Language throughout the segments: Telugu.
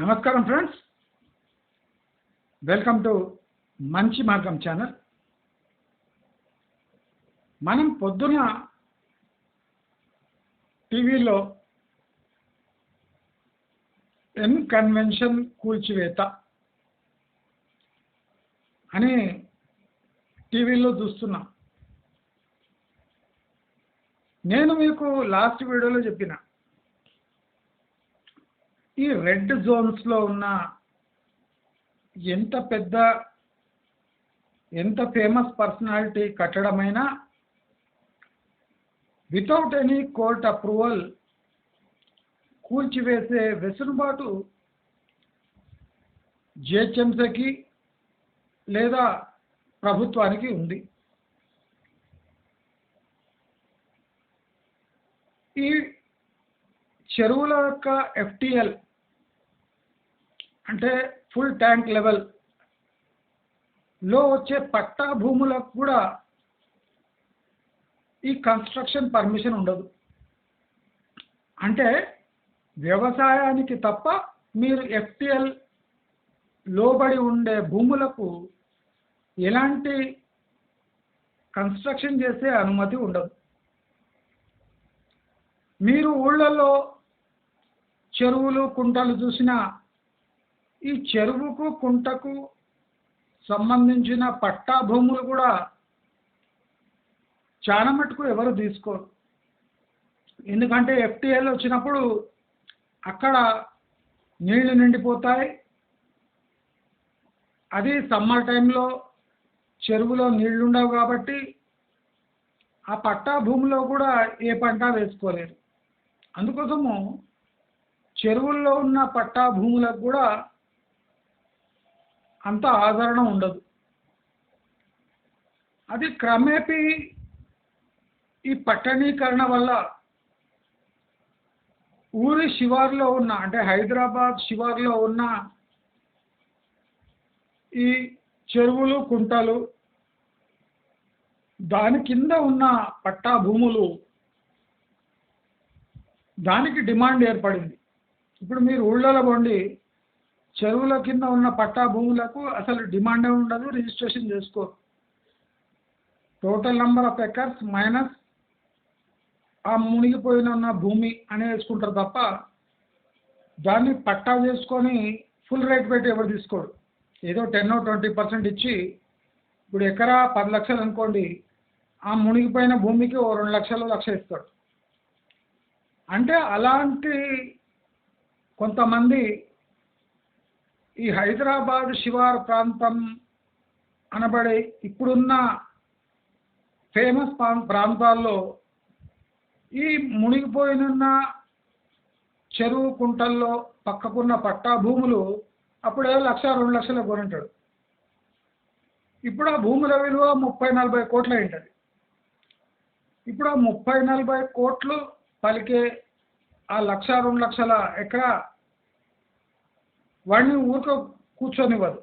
నమస్కారం ఫ్రెండ్స్, వెల్కమ్ టు మంచి మార్గం ఛానల్. మనం పొద్దున టీవీలో ఎన్ కన్వెన్షన్ కూల్చివేత అని టీవీలో చూస్తున్నాం. నేను మీకు లాస్ట్ వీడియోలో చెప్పిన ఈ రెడ్ జోన్స్లో ఉన్న ఎంత ఫేమస్ పర్సనాలిటీ కట్టడమైనా వితౌట్ ఎనీ కోర్ట్ అప్రూవల్ కూల్చివేసే వెసులుబాటు జిహెచ్ఎంసీకి లేదా ప్రభుత్వానికి ఉంది. ఈ చెరువుల యొక్క ఎఫ్టిఎల్ అంటే ఫుల్ ట్యాంక్ లెవెల్ లో వచ్చే పట్టా భూములకు కూడా ఈ కన్స్ట్రక్షన్ పర్మిషన్ ఉండదు. అంటే వ్యవసాయానికి తప్ప మీరు ఎఫ్టిఎల్ లోబడి ఉండే భూములకు ఎలాంటి కన్స్ట్రక్షన్ చేసే అనుమతి ఉండదు. మీరు ఊళ్ళల్లో చెరువులు కుంటలు చూసిన ఈ చెరువుకు కుంటకు సంబంధించిన పట్టా భూములు కూడా చాలా మటుకు ఎవరు తీసుకోరు. ఎందుకంటే ఎఫ్టిఎల్ వచ్చినప్పుడు అక్కడ నీళ్లు నిండిపోతాయి. అది సమ్మర్ టైంలో చెరువులో నీళ్లు ఉండవు కాబట్టి ఆ పట్టా భూమిలో కూడా ఏ పంట వేసుకోలేరు. అందుకోసము చెరువుల్లో ఉన్న పట్టా భూములకు కూడా అంత ఆదరణ ఉండదు. అది క్రమేపీ ఈ పట్టణీకరణ వల్ల ఊరి శివార్లో ఉన్న అంటే హైదరాబాద్ శివార్లో ఉన్న ఈ చెరువులు కుంటలు దాని కింద ఉన్న పట్టా భూములు దానికి డిమాండ్ ఏర్పడింది. ఇప్పుడు మీరు ఊళ్ళలో పోండి, చెరువుల కింద ఉన్న పట్టా భూములకు అసలు డిమాండే ఉండదు, రిజిస్ట్రేషన్ చేసుకోరు. Total number of acres minus ఆ మునిగిపోయిన భూమి అని వేసుకుంటారు తప్ప దాన్ని పట్టా చేసుకొని ఫుల్ రేట్ పెట్టి ఎవరు తీసుకోడు. ఏదో 10-20% ఇచ్చి, ఇప్పుడు ఎకరా 10 లక్షలు అనుకోండి, ఆ మునిగిపోయిన భూమికి ఓ 2 లక్షలు 1 లక్ష ఇస్తాడు. అంటే అలాంటి కొంతమంది ఈ హైదరాబాద్ శివారు ప్రాంతం అనబడే ఇప్పుడున్న ఫేమస్ ప్రాంతాల్లో ఈ మునిగిపోయిన చెరువు కుంటల్లో పక్కకున్న పట్టా భూములు అప్పుడే 1-2 లక్షలు కొనింటాడు. ఇప్పుడు ఆ భూముల విలువ 30-40 కోట్లు అయింటుంది. ఇప్పుడు ఆ 30-40 కోట్లు పలికే ఆ 1-2 లక్షల ఎకరా వాడిని ఊరిక కూర్చొనివ్వదు.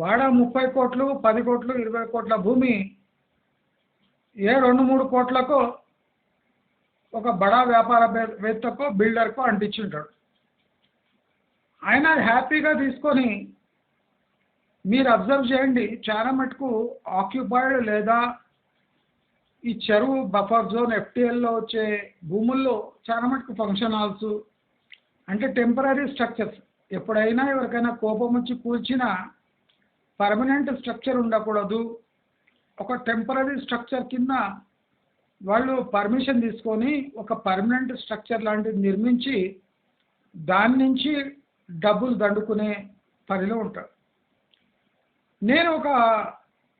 వాడ 30 కోట్లు 10 కోట్లు 20 కోట్ల భూమి ఏ 2-3 కోట్లకో ఒక బడా వ్యాపారవేత్తకో బిల్డర్కో అంటించుంటాడు. ఆయన హ్యాపీగా తీసుకొని మీరు అబ్జర్వ్ చేయండి, చాలా మటుకు ఆక్యుపైడ్ లేదా ఈ చెరువు బఫర్ జోన్ ఎఫ్టిఎల్లో వచ్చే భూముల్లో చాలా మటుకు ఫంక్షన్ హాల్స్ అంటే టెంపరీ స్ట్రక్చర్స్. ఎప్పుడైనా ఎవరికైనా కోపం వచ్చి కూల్చినా పర్మనెంట్ స్ట్రక్చర్ ఉండకూడదు. ఒక టెంపరీ స్ట్రక్చర్ కింద వాళ్ళు పర్మిషన్ తీసుకొని ఒక పర్మనెంట్ స్ట్రక్చర్ లాంటిది నిర్మించి దాని నుంచి డబ్బులు దండుకునే పనిలో ఉంటారు. నేను ఒక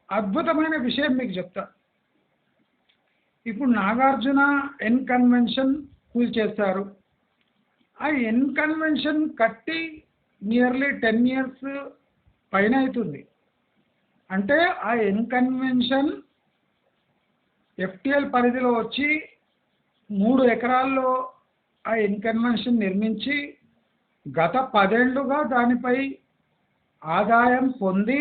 అద్భుతమైన విషయం మీకు చెప్తాను. ఇప్పుడు నాగార్జున ఎన్ కన్వెన్షన్ కూల్చేస్తారు. ఆ ఎన్ కన్వెన్షన్ కట్టి నియర్లీ 10 years పైన అవుతుంది. అంటే ఆ ఎన్ కన్వెన్షన్ ఎఫ్టిఎల్ పరిధిలో వచ్చి 3 ఎకరాల్లో ఆ ఎన్ కన్వెన్షన్ నిర్మించి గత 10 ఏళ్లుగా దానిపై ఆదాయం పొంది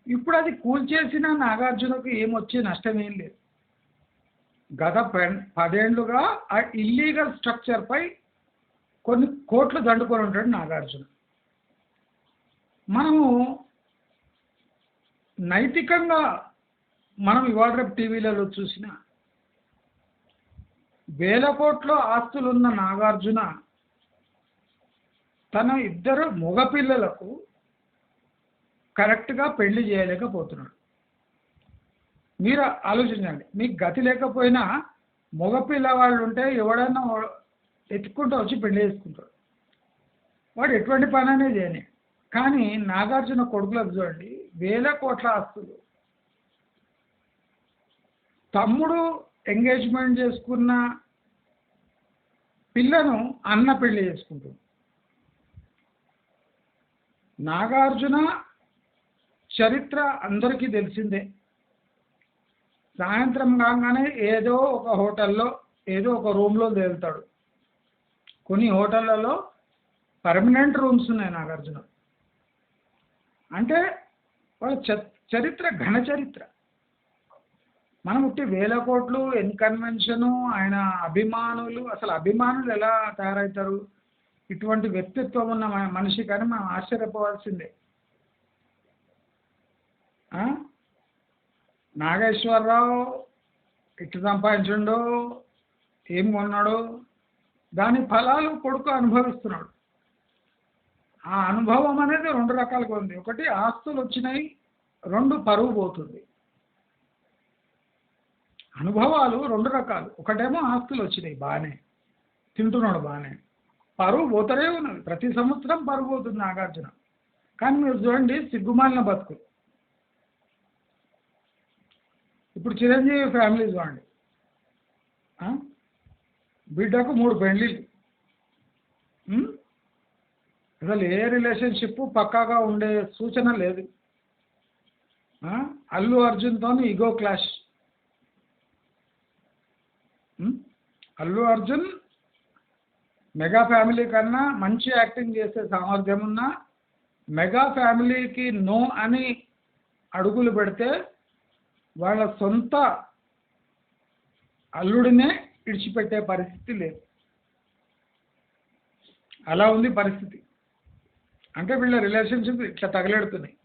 ఇప్పుడు అది కూల్చేసిన నాగార్జునకు ఏమొచ్చి నష్టం ఏం లేదు. గత 10 ఏళ్లుగా ఆ ఇల్లీగల్ స్ట్రక్చర్పై కొన్ని కోట్లు దండుకొని ఉంటాడు నాగార్జున. మనము నైతికంగా మనం ఇవాళ రేపు టీవీలలో చూసిన వేల కోట్ల ఆస్తులున్న నాగార్జున తన ఇద్దరు మగపిల్లలకు కరెక్ట్గా పెళ్లి చేయలేకపోతున్నాడు. మీరు ఆలోచించండి, మీకు గతి లేకపోయినా మగపిల్లవాళ్ళు ఉంటే ఎవడన్నా ఎత్తుకుంటూ వచ్చి పెళ్లి చేసుకుంటాడు. వాడు ఎటువంటి పని అనేది చేయని. కానీ నాగార్జున కొడుకులకు చూడండి, వేల కోట్ల ఆస్తులు. తమ్ముడు ఎంగేజ్మెంట్ చేసుకున్న పిల్లను అన్న పెళ్లి చేసుకుంటుంది. నాగార్జున చరిత్ర అందరికీ తెలిసిందే. సాయంత్రం కాగానే ఏదో ఒక హోటల్లో ఏదో ఒక రూమ్లో తేలుతాడు. కొన్ని హోటళ్లలో పర్మనెంట్ రూమ్స్ ఉన్నాయి నాగార్జున. అంటే వాళ్ళ చరిత్ర ఘన చరిత్ర. మనం ఉట్టి వేల కోట్లు ఎన్కన్వెన్షను, ఆయన అభిమానులు. అసలు అభిమానులు ఎలా తయారవుతారు? ఇటువంటి వ్యక్తిత్వం ఉన్న మనిషి కానీ మనం ఆశ్చర్యపోవాల్సిందే. నాగేశ్వరరావు ఇట్లా సంపాదించిండో, ఏం కొన్నాడో, దాని ఫలాలు కొడుకు అనుభవిస్తున్నాడు. ఆ అనుభవం అనేది రెండు రకాలుగా ఉంది. ఒకటి ఆస్తులు వచ్చినాయి, రెండు పరువు పోతుంది. అనుభవాలు రెండు రకాలు. ఒకటేమో ఆస్తులు వచ్చినాయి, బాగానే తింటున్నాడు, బాగానే, పరువు పోతూనే ఉన్నది. ప్రతి సంవత్సరం పరువు పోతుంది నాగార్జున. కానీ మీరు చూడండి, సిగ్గుమాలిన బతుకు. ఇప్పుడు చిరంజీవి ఫ్యామిలీ చూడండి, బిడ్డకు 3 పెళ్ళిళ్ళు. అసలు ఏ రిలేషన్షిప్ పక్కాగా ఉండే సూచన లేదు. అల్లు అర్జున్తో ego clash. Allu Arjun mega family కన్నా మంచి యాక్టింగ్ చేసే సామర్థ్యం ఉన్న, మెగా ఫ్యామిలీకి నో అని అడుగులు పెడితే వాళ్ళ సొంత అల్లుడినే విడిచిపెట్టే పరిస్థితి లేదు. అలా ఉంది పరిస్థితి. అంటే వీళ్ళ రిలేషన్షిప్ ఇట్లా తగలెడుతున్నాయి.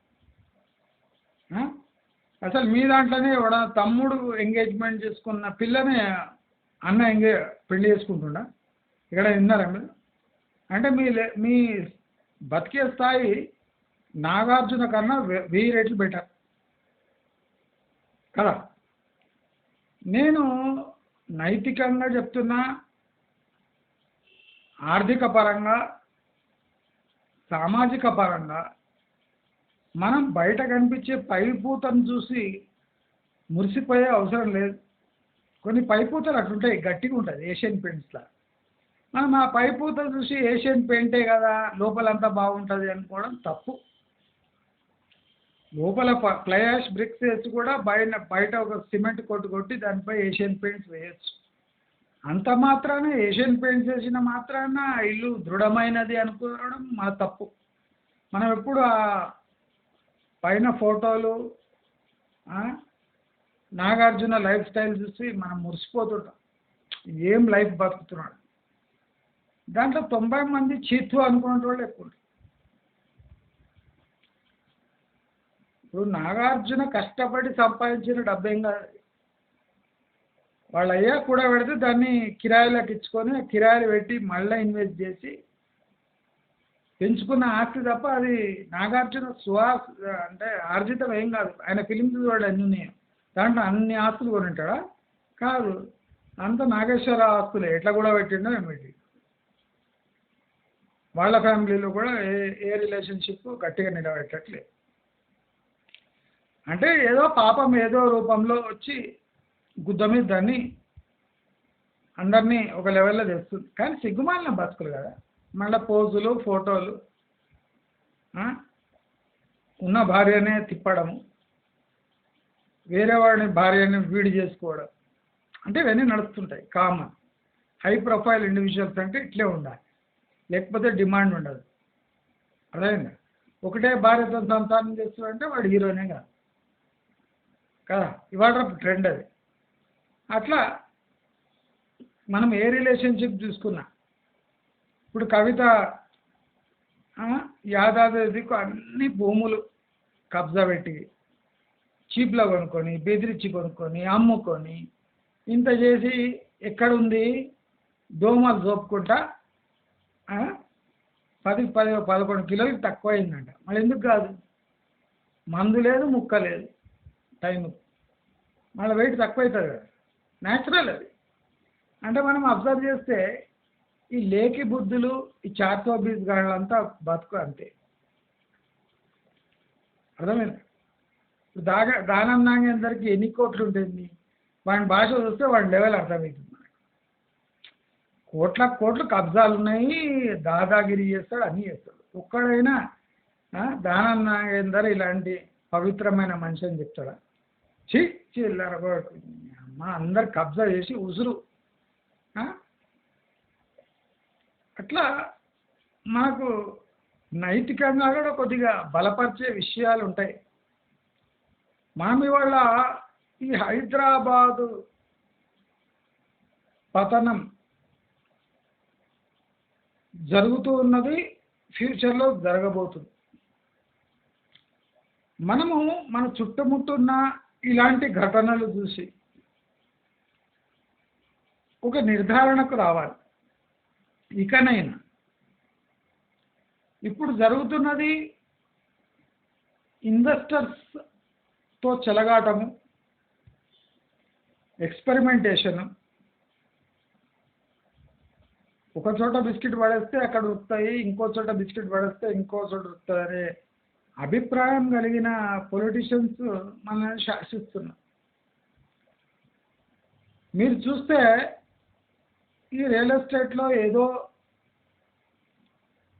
అసలు మీ దాంట్లోనే తమ్ముడు ఎంగేజ్మెంట్ చేసుకున్న పిల్లనే అన్న పెళ్లి చేసుకుంటుండా? ఇక్కడ విన్నారా మీరు? అంటే మీ బతికే స్థాయి నాగార్జున కన్నా 1000 రెట్లు బెటర్ కదా. నేను నైతికంగా చెప్తున్నా, ఆర్థిక పరంగా, సామాజిక పరంగా మనం బయట కనిపించే పైపూతను చూసి మురిసిపోయే అవసరం లేదు. కొన్ని పైపూతలు అట్లుంటాయి, గట్టిగా ఉంటుంది ఏషియన్ పెయింట్స్లా. మనం ఆ పైపూత చూసి ఏషియన్ పెయింటే కదా లోపలంతా బాగుంటుంది అనుకోవడం తప్పు. లోపల ఫ్లై యాష్ బ్రిక్స్ వేసి కూడా బయట ఒక సిమెంట్ కొట్టి దానిపై ఏషియన్ పెయింట్స్ వేయచ్చు. అంత మాత్రాన ఏషియన్ పెయింట్స్ వేసిన మాత్రాన ఇల్లు దృఢమైనది అనుకోవడం మా తప్పు. మనం ఎప్పుడు ఆ పైన ఫోటోలు, నాగార్జున లైఫ్ స్టైల్ చూసి మనం మురిసిపోతుంటాం. ఏం లైఫ్ బతుకుతున్నాడు. దాంట్లో 90 మంది చీత్తు అనుకునే వాళ్ళు ఎక్కువ. ఇప్పుడు నాగార్జున కష్టపడి సంపాదించిన డబ్బేం కాదు. వాళ్ళ అయ్యా కూడా పెడితే దాన్ని కిరాయిలకు ఇచ్చుకొని కిరాయిలు పెట్టి మళ్ళీ ఇన్వెస్ట్ చేసి పెంచుకున్న ఆస్తి తప్ప అది నాగార్జున అంటే ఆర్జితం ఏం కాదు. ఆయన ఫిలిమ్స్ చూడాలి అన్నీ ఉన్నాయి, దాంట్లో అన్ని ఆస్తులు కొని ఉంటాడా? కాదు, అంత నాగేశ్వర ఆస్తులే. ఎట్లా కూడా పెట్టిండో ఏమిటి. వాళ్ళ ఫ్యామిలీలో కూడా ఏ రిలేషన్షిప్ గట్టిగా నిలబెట్టట్లేదు. అంటే ఏదో పాపం ఏదో రూపంలో వచ్చి గుద్ద మీద దాన్ని అందరినీ ఒక లెవెల్లో తెస్తుంది. కానీ సిగ్గుమాలిన బతుకులు కదా. మళ్ళీ పోజులు, ఫోటోలు, ఉన్న భార్యనే తిప్పడము, వేరే వాడిని భార్యని వీడి చేసుకోవడం, అంటే ఇవన్నీ నడుస్తుంటాయి. కామన్. హై ప్రొఫైల్ ఇండివిజువల్స్ అంటే ఇట్లే ఉండాలి, లేకపోతే డిమాండ్ ఉండదు. అదేండి, ఒకటే భార్యతో సంతానం చేస్తాడంటే వాడు హీరోనే కాదు కదా. ఇవాళ ట్రెండ్ అది. అట్లా మనం ఏ రిలేషన్షిప్ చూసుకున్నా ఇప్పుడు కవిత యాదాద్రికి అన్ని భూములు కబ్జా పెట్టి చీప్లో కొనుక్కొని బెదిరించి కొనుక్కొని అమ్ముకొని ఇంత చేసి ఎక్కడుంది దోమలు జోపుకుంటా 10-11 కిలోలకు తక్కువ అయిందంట. మళ్ళీ ఎందుకు కాదు, మందు లేదు ముక్క లేదు టైము, మళ్ళీ వెయిట్ తక్కువ అవుతుంది కదా, న్యాచురల్ అది. అంటే మనం అబ్జర్వ్ చేస్తే ఈ లేకి బుద్ధులు ఈ 420 గాళ్ళంతా బతుకు అంతే. అర్థమైంది? దానం నాగేందరికి ఎన్ని కోట్లు ఉంటుంది, వాడి భాష చూస్తే వాడి లెవెల్ అర్థమవుతుంది. కోట్లు కబ్జాలు ఉన్నాయి, దాదాగిరి చేస్తాడు, అన్నీ చేస్తాడు. ఒక్కడైనా దానం నాగేందర్ ఇలాంటి పవిత్రమైన మనిషి అని చెప్తాడా? అమ్మ అందరు కబ్జా చేసి ఉసురు. అట్లా మనకు నైతికంగా కూడా కొద్దిగా బలపరిచే విషయాలు ఉంటాయి. మనం ఇవాళ ఈ హైదరాబాదు పతనం జరుగుతూ ఉన్నది, ఫ్యూచర్లో జరగబోతుంది. మనము మన చుట్టుముట్టున్న ఇలాంటి ఘటనలు చూసి ఒక నిర్ధారణకు రావాలి. ఇకనైనా ఇప్పుడు జరుగుతున్నది ఇన్వెస్టర్స్తో చెలగాటము, ఎక్స్పెరిమెంటేషను. ఒక చోట బిస్కెట్ పడేస్తే అక్కడ ఉరుకుతాయి, ఇంకో చోట బిస్కెట్ పడేస్తే ఇంకో చోట ఉరుకుతాయి అనే అభిప్రాయం కలిగిన పొలిటీషియన్స్ మనల్ని శాసిస్తున్నారు. మీరు చూస్తే ఈ రియల్ ఎస్టేట్లో ఏదో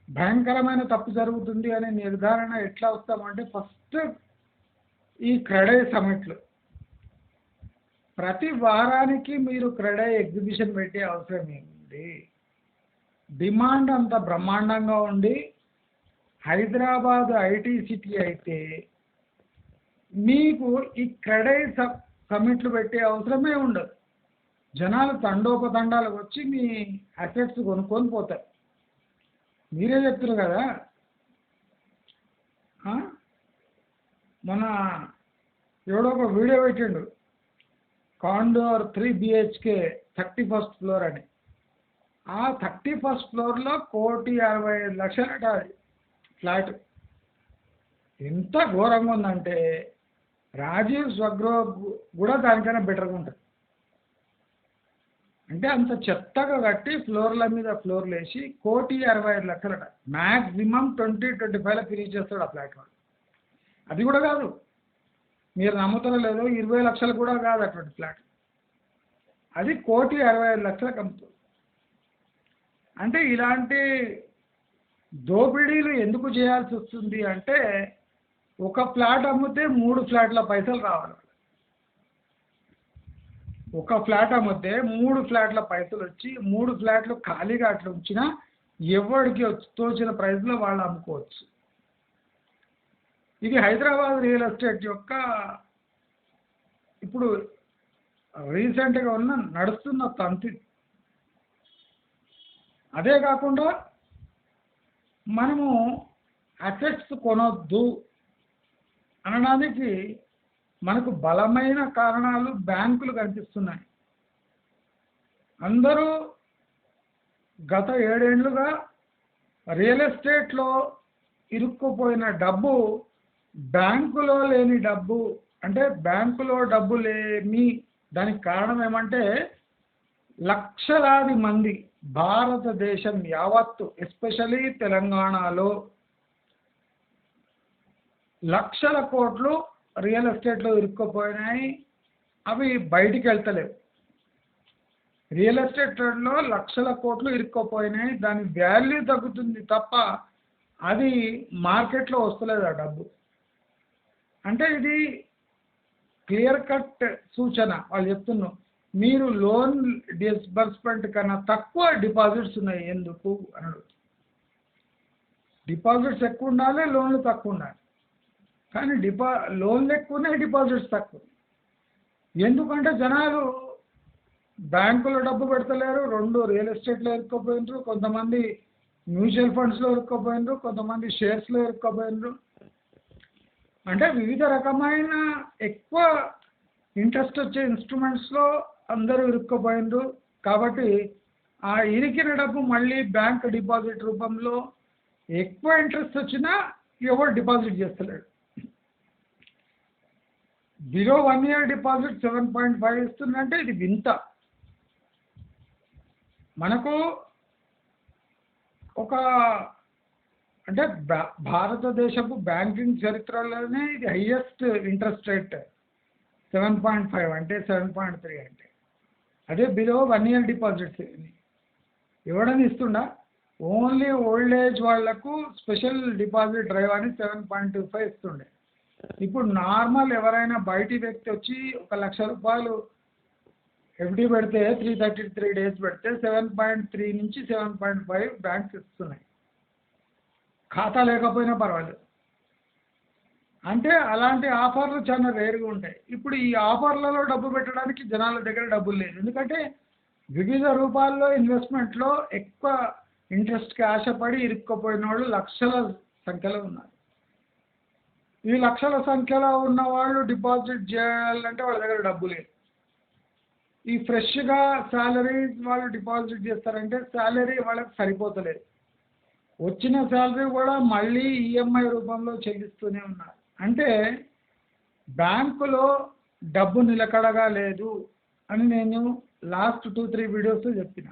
భయంకరమైన తప్పు జరుగుతుంది అనే నిర్ధారణ ఎట్లా వస్తామంటే ఫస్ట్ ఈ క్రెడై సమిట్లు. ప్రతి వారానికి మీరు క్రెడై ఎగ్జిబిషన్ పెట్టే అవసరం ఏముంది? డిమాండ్ అంత బ్రహ్మాండంగా ఉండి హైదరాబాద్ ఐటీ సిటీ అయితే మీకు ఈ క్రెడై సమిట్లు పెట్టే అవసరమే ఉండదు. జనాలు తండోపతండాలకు వచ్చి మీ అసెట్స్ కొనుక్కొని పోతారు. మీరే చెప్తున్నారు కదా, మన ఎవడో ఒక వీడియో పెట్టిండు, కాండోర్ 3 BHK 31st ఫ్లోర్ అని. ఆ 31st ఫ్లోర్లో 1,65,00,000 అది ఫ్లాట్. ఎంత ఘోరంగా ఉందంటే రాజీవ్ స్వగృహ కూడా దానికైనా బెటర్గా ఉంటుంది. అంటే అంత చెత్తగా కట్టి ఫ్లోర్ల మీద ఫ్లోర్లు వేసి 1,65,00,000 మ్యాక్సిమం 20-25లో ఫినిష్ చేస్తాడు ఆ ఫ్లాట్ వాడు. అది కూడా కాదు, మీరు నమ్ముతారో లేదో 20 లక్షలు కూడా కాదు అటువంటి ఫ్లాట్. అది 1,65,00,000 అమ్ముతుంది. అంటే ఇలాంటి దోపిడీలు ఎందుకు చేయాల్సి వస్తుంది అంటే ఒక ఫ్లాట్ అమ్మితే 3 ఫ్లాట్ల పైసలు రావాలి. ఒక ఫ్లాట్ అమ్మితే 3 ఫ్లాట్ల పైసలు వచ్చి 3 ఫ్లాట్లు ఖాళీగా అట్లా ఉంచినా ఎవరికి తోచిన ప్రైస్లో వాళ్ళు అమ్ముకోవచ్చు. ఇది హైదరాబాద్ రియల్ ఎస్టేట్ యొక్క ఇప్పుడు రీసెంట్గా నడుస్తున్న తంతి. అదే కాకుండా మనము అసెట్స్ కొనొద్దు అనడానికి మనకు బలమైన కారణాలు బ్యాంకులు కనిపిస్తున్నాయి. అందరూ గత 7 ఏళ్లుగా రియల్ ఎస్టేట్లో ఇరుక్కుపోయిన డబ్బు బ్యాంకులో లేని డబ్బు, అంటే బ్యాంకులో డబ్బు లేని దానికి కారణం ఏమంటే లక్షలాది మంది భారతదేశం యావత్తు ఎస్పెషలీ తెలంగాణలో లక్షల కోట్లు రియల్ ఎస్టేట్లో ఇరుక్కుపోయినాయి. అవి బయటికి వెళ్తలేవు. రియల్ ఎస్టేట్లో లక్షల కోట్లు ఇరుక్కుపోయినాయి. దాని వాల్యూ తగ్గుతుంది తప్ప అది మార్కెట్లో వస్తలేదు ఆ డబ్బు. అంటే ఇది క్లియర్ కట్ సూచన. వాళ్ళు చెప్తున్నారు మీరు లోన్ డిస్బర్స్మెంట్ కన్నా తక్కువ డిపాజిట్స్ ఉన్నాయి ఎందుకు అని అడుగుతుంది. డిపాజిట్స్ ఎక్కువ ఉండాలి, లోన్లు తక్కువ ఉండాలి. కానీ లోన్లు ఎక్కువ ఉన్నాయి, డిపాజిట్స్ తక్కువ. ఎందుకంటే జనాలు బ్యాంకులో డబ్బు పెడతలేరు, 2 రియల్ ఎస్టేట్లో ఇరుక్కుపోయినారు. కొంతమంది మ్యూచువల్ ఫండ్స్లో ఇరుక్కపోయినరు, కొంతమంది షేర్స్లో ఇరుక్కపోయినరు. అంటే వివిధ రకమైన ఎక్కువ ఇంట్రెస్ట్ వచ్చే ఇన్స్ట్రుమెంట్స్లో అందరూ ఇరుక్కపోయినరు. కాబట్టి ఆ ఇరికిన డబ్బు మళ్ళీ బ్యాంక్ డిపాజిట్ రూపంలో ఎక్కువ ఇంట్రెస్ట్ వచ్చినా ఎవరు డిపాజిట్ చేస్తలేడు. బిలో 1 year డిపాజిట్ 7.5 ఇస్తుందంటే ఇది వింత. మనకు ఒక అంటే భారతదేశపు బ్యాంకింగ్ చరిత్రలోనే ఇది హైయెస్ట్ ఇంట్రెస్ట్ రేట్ 7.5 అంటే 7.3 అంటే. అదే బిలో 1 year డిపాజిట్స్ ఎవడని ఇస్తుండా? ఓన్లీ ఓల్డ్ ఏజ్ వాళ్లకు స్పెషల్ డిపాజిట్ డ్రైవ్ అని 7.25 ఇస్తుండే. ఇప్పుడు నార్మల్ ఎవరైనా బయటి వ్యక్తి వచ్చి 1 లక్ష రూపాయలు ఎఫ్డి పెడితే 333 days పెడితే 7.3 నుంచి 7.5 బ్యాంక్స్ ఇస్తున్నాయి, ఖాతా లేకపోయినా పర్వాలేదు. అంటే అలాంటి ఆఫర్లు చాలా రేరుగా ఉంటాయి. ఇప్పుడు ఈ ఆఫర్లలో డబ్బు పెట్టడానికి జనాల దగ్గర డబ్బులు లేదు. ఎందుకంటే వివిధ రూపాల్లో ఇన్వెస్ట్మెంట్లో ఎక్కువ ఇంట్రెస్ట్కి ఆశపడి ఇరుక్కుపోయిన వాళ్ళు లక్షల సంఖ్యలో ఉన్నారు. ఈ లక్షల సంఖ్యలో ఉన్న వాళ్ళు డిపాజిట్ చేయాలంటే వాళ్ళ దగ్గర డబ్బు లేదు. ఈ ఫ్రెష్గా శాలరీ వాళ్ళు డిపాజిట్ చేస్తారంటే శాలరీ వాళ్ళకి సరిపోతలేదు. వచ్చిన శాలరీ కూడా మళ్ళీ ఈఎంఐ రూపంలో చెల్లిస్తూనే ఉన్నారు. అంటే బ్యాంకులో డబ్బు నిలకడగా లేదు అని నేను లాస్ట్ 2-3 వీడియోస్లో చెప్పిన.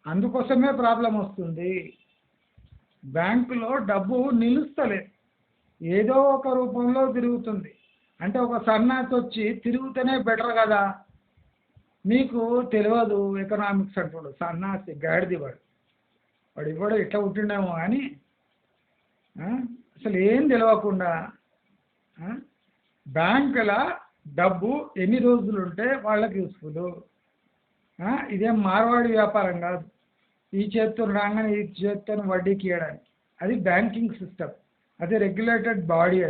అందుకోసమే ప్రాబ్లం వస్తుంది. బ్యాంకులో డబ్బు నిలుస్తలేదు, ఏదో ఒక రూపంలో తిరుగుతుంది. అంటే ఒక సన్నాసి వచ్చి తిరుగుతూనే బెటర్ కదా. మీకు తెలియదు ఎకనామిక్స్ అంటాడు సన్నాసి గాడిది వాడు ఇవ్వడు ఎట్లా పుట్టిండేమో కానీ అసలు ఏం తెలియకుండా బ్యాంకుల డబ్బు ఎన్ని రోజులు ఉంటే వాళ్ళకి యూస్ఫుల్. ఇదేం మార్వాడి వ్యాపారం కాదు, ఈ చేత్తో రాగానే ఈ చేత్తో వడ్డీకి ఇవ్వడానికి. అది బ్యాంకింగ్ సిస్టమ్, అది రెగ్యులేటెడ్ బాడీ.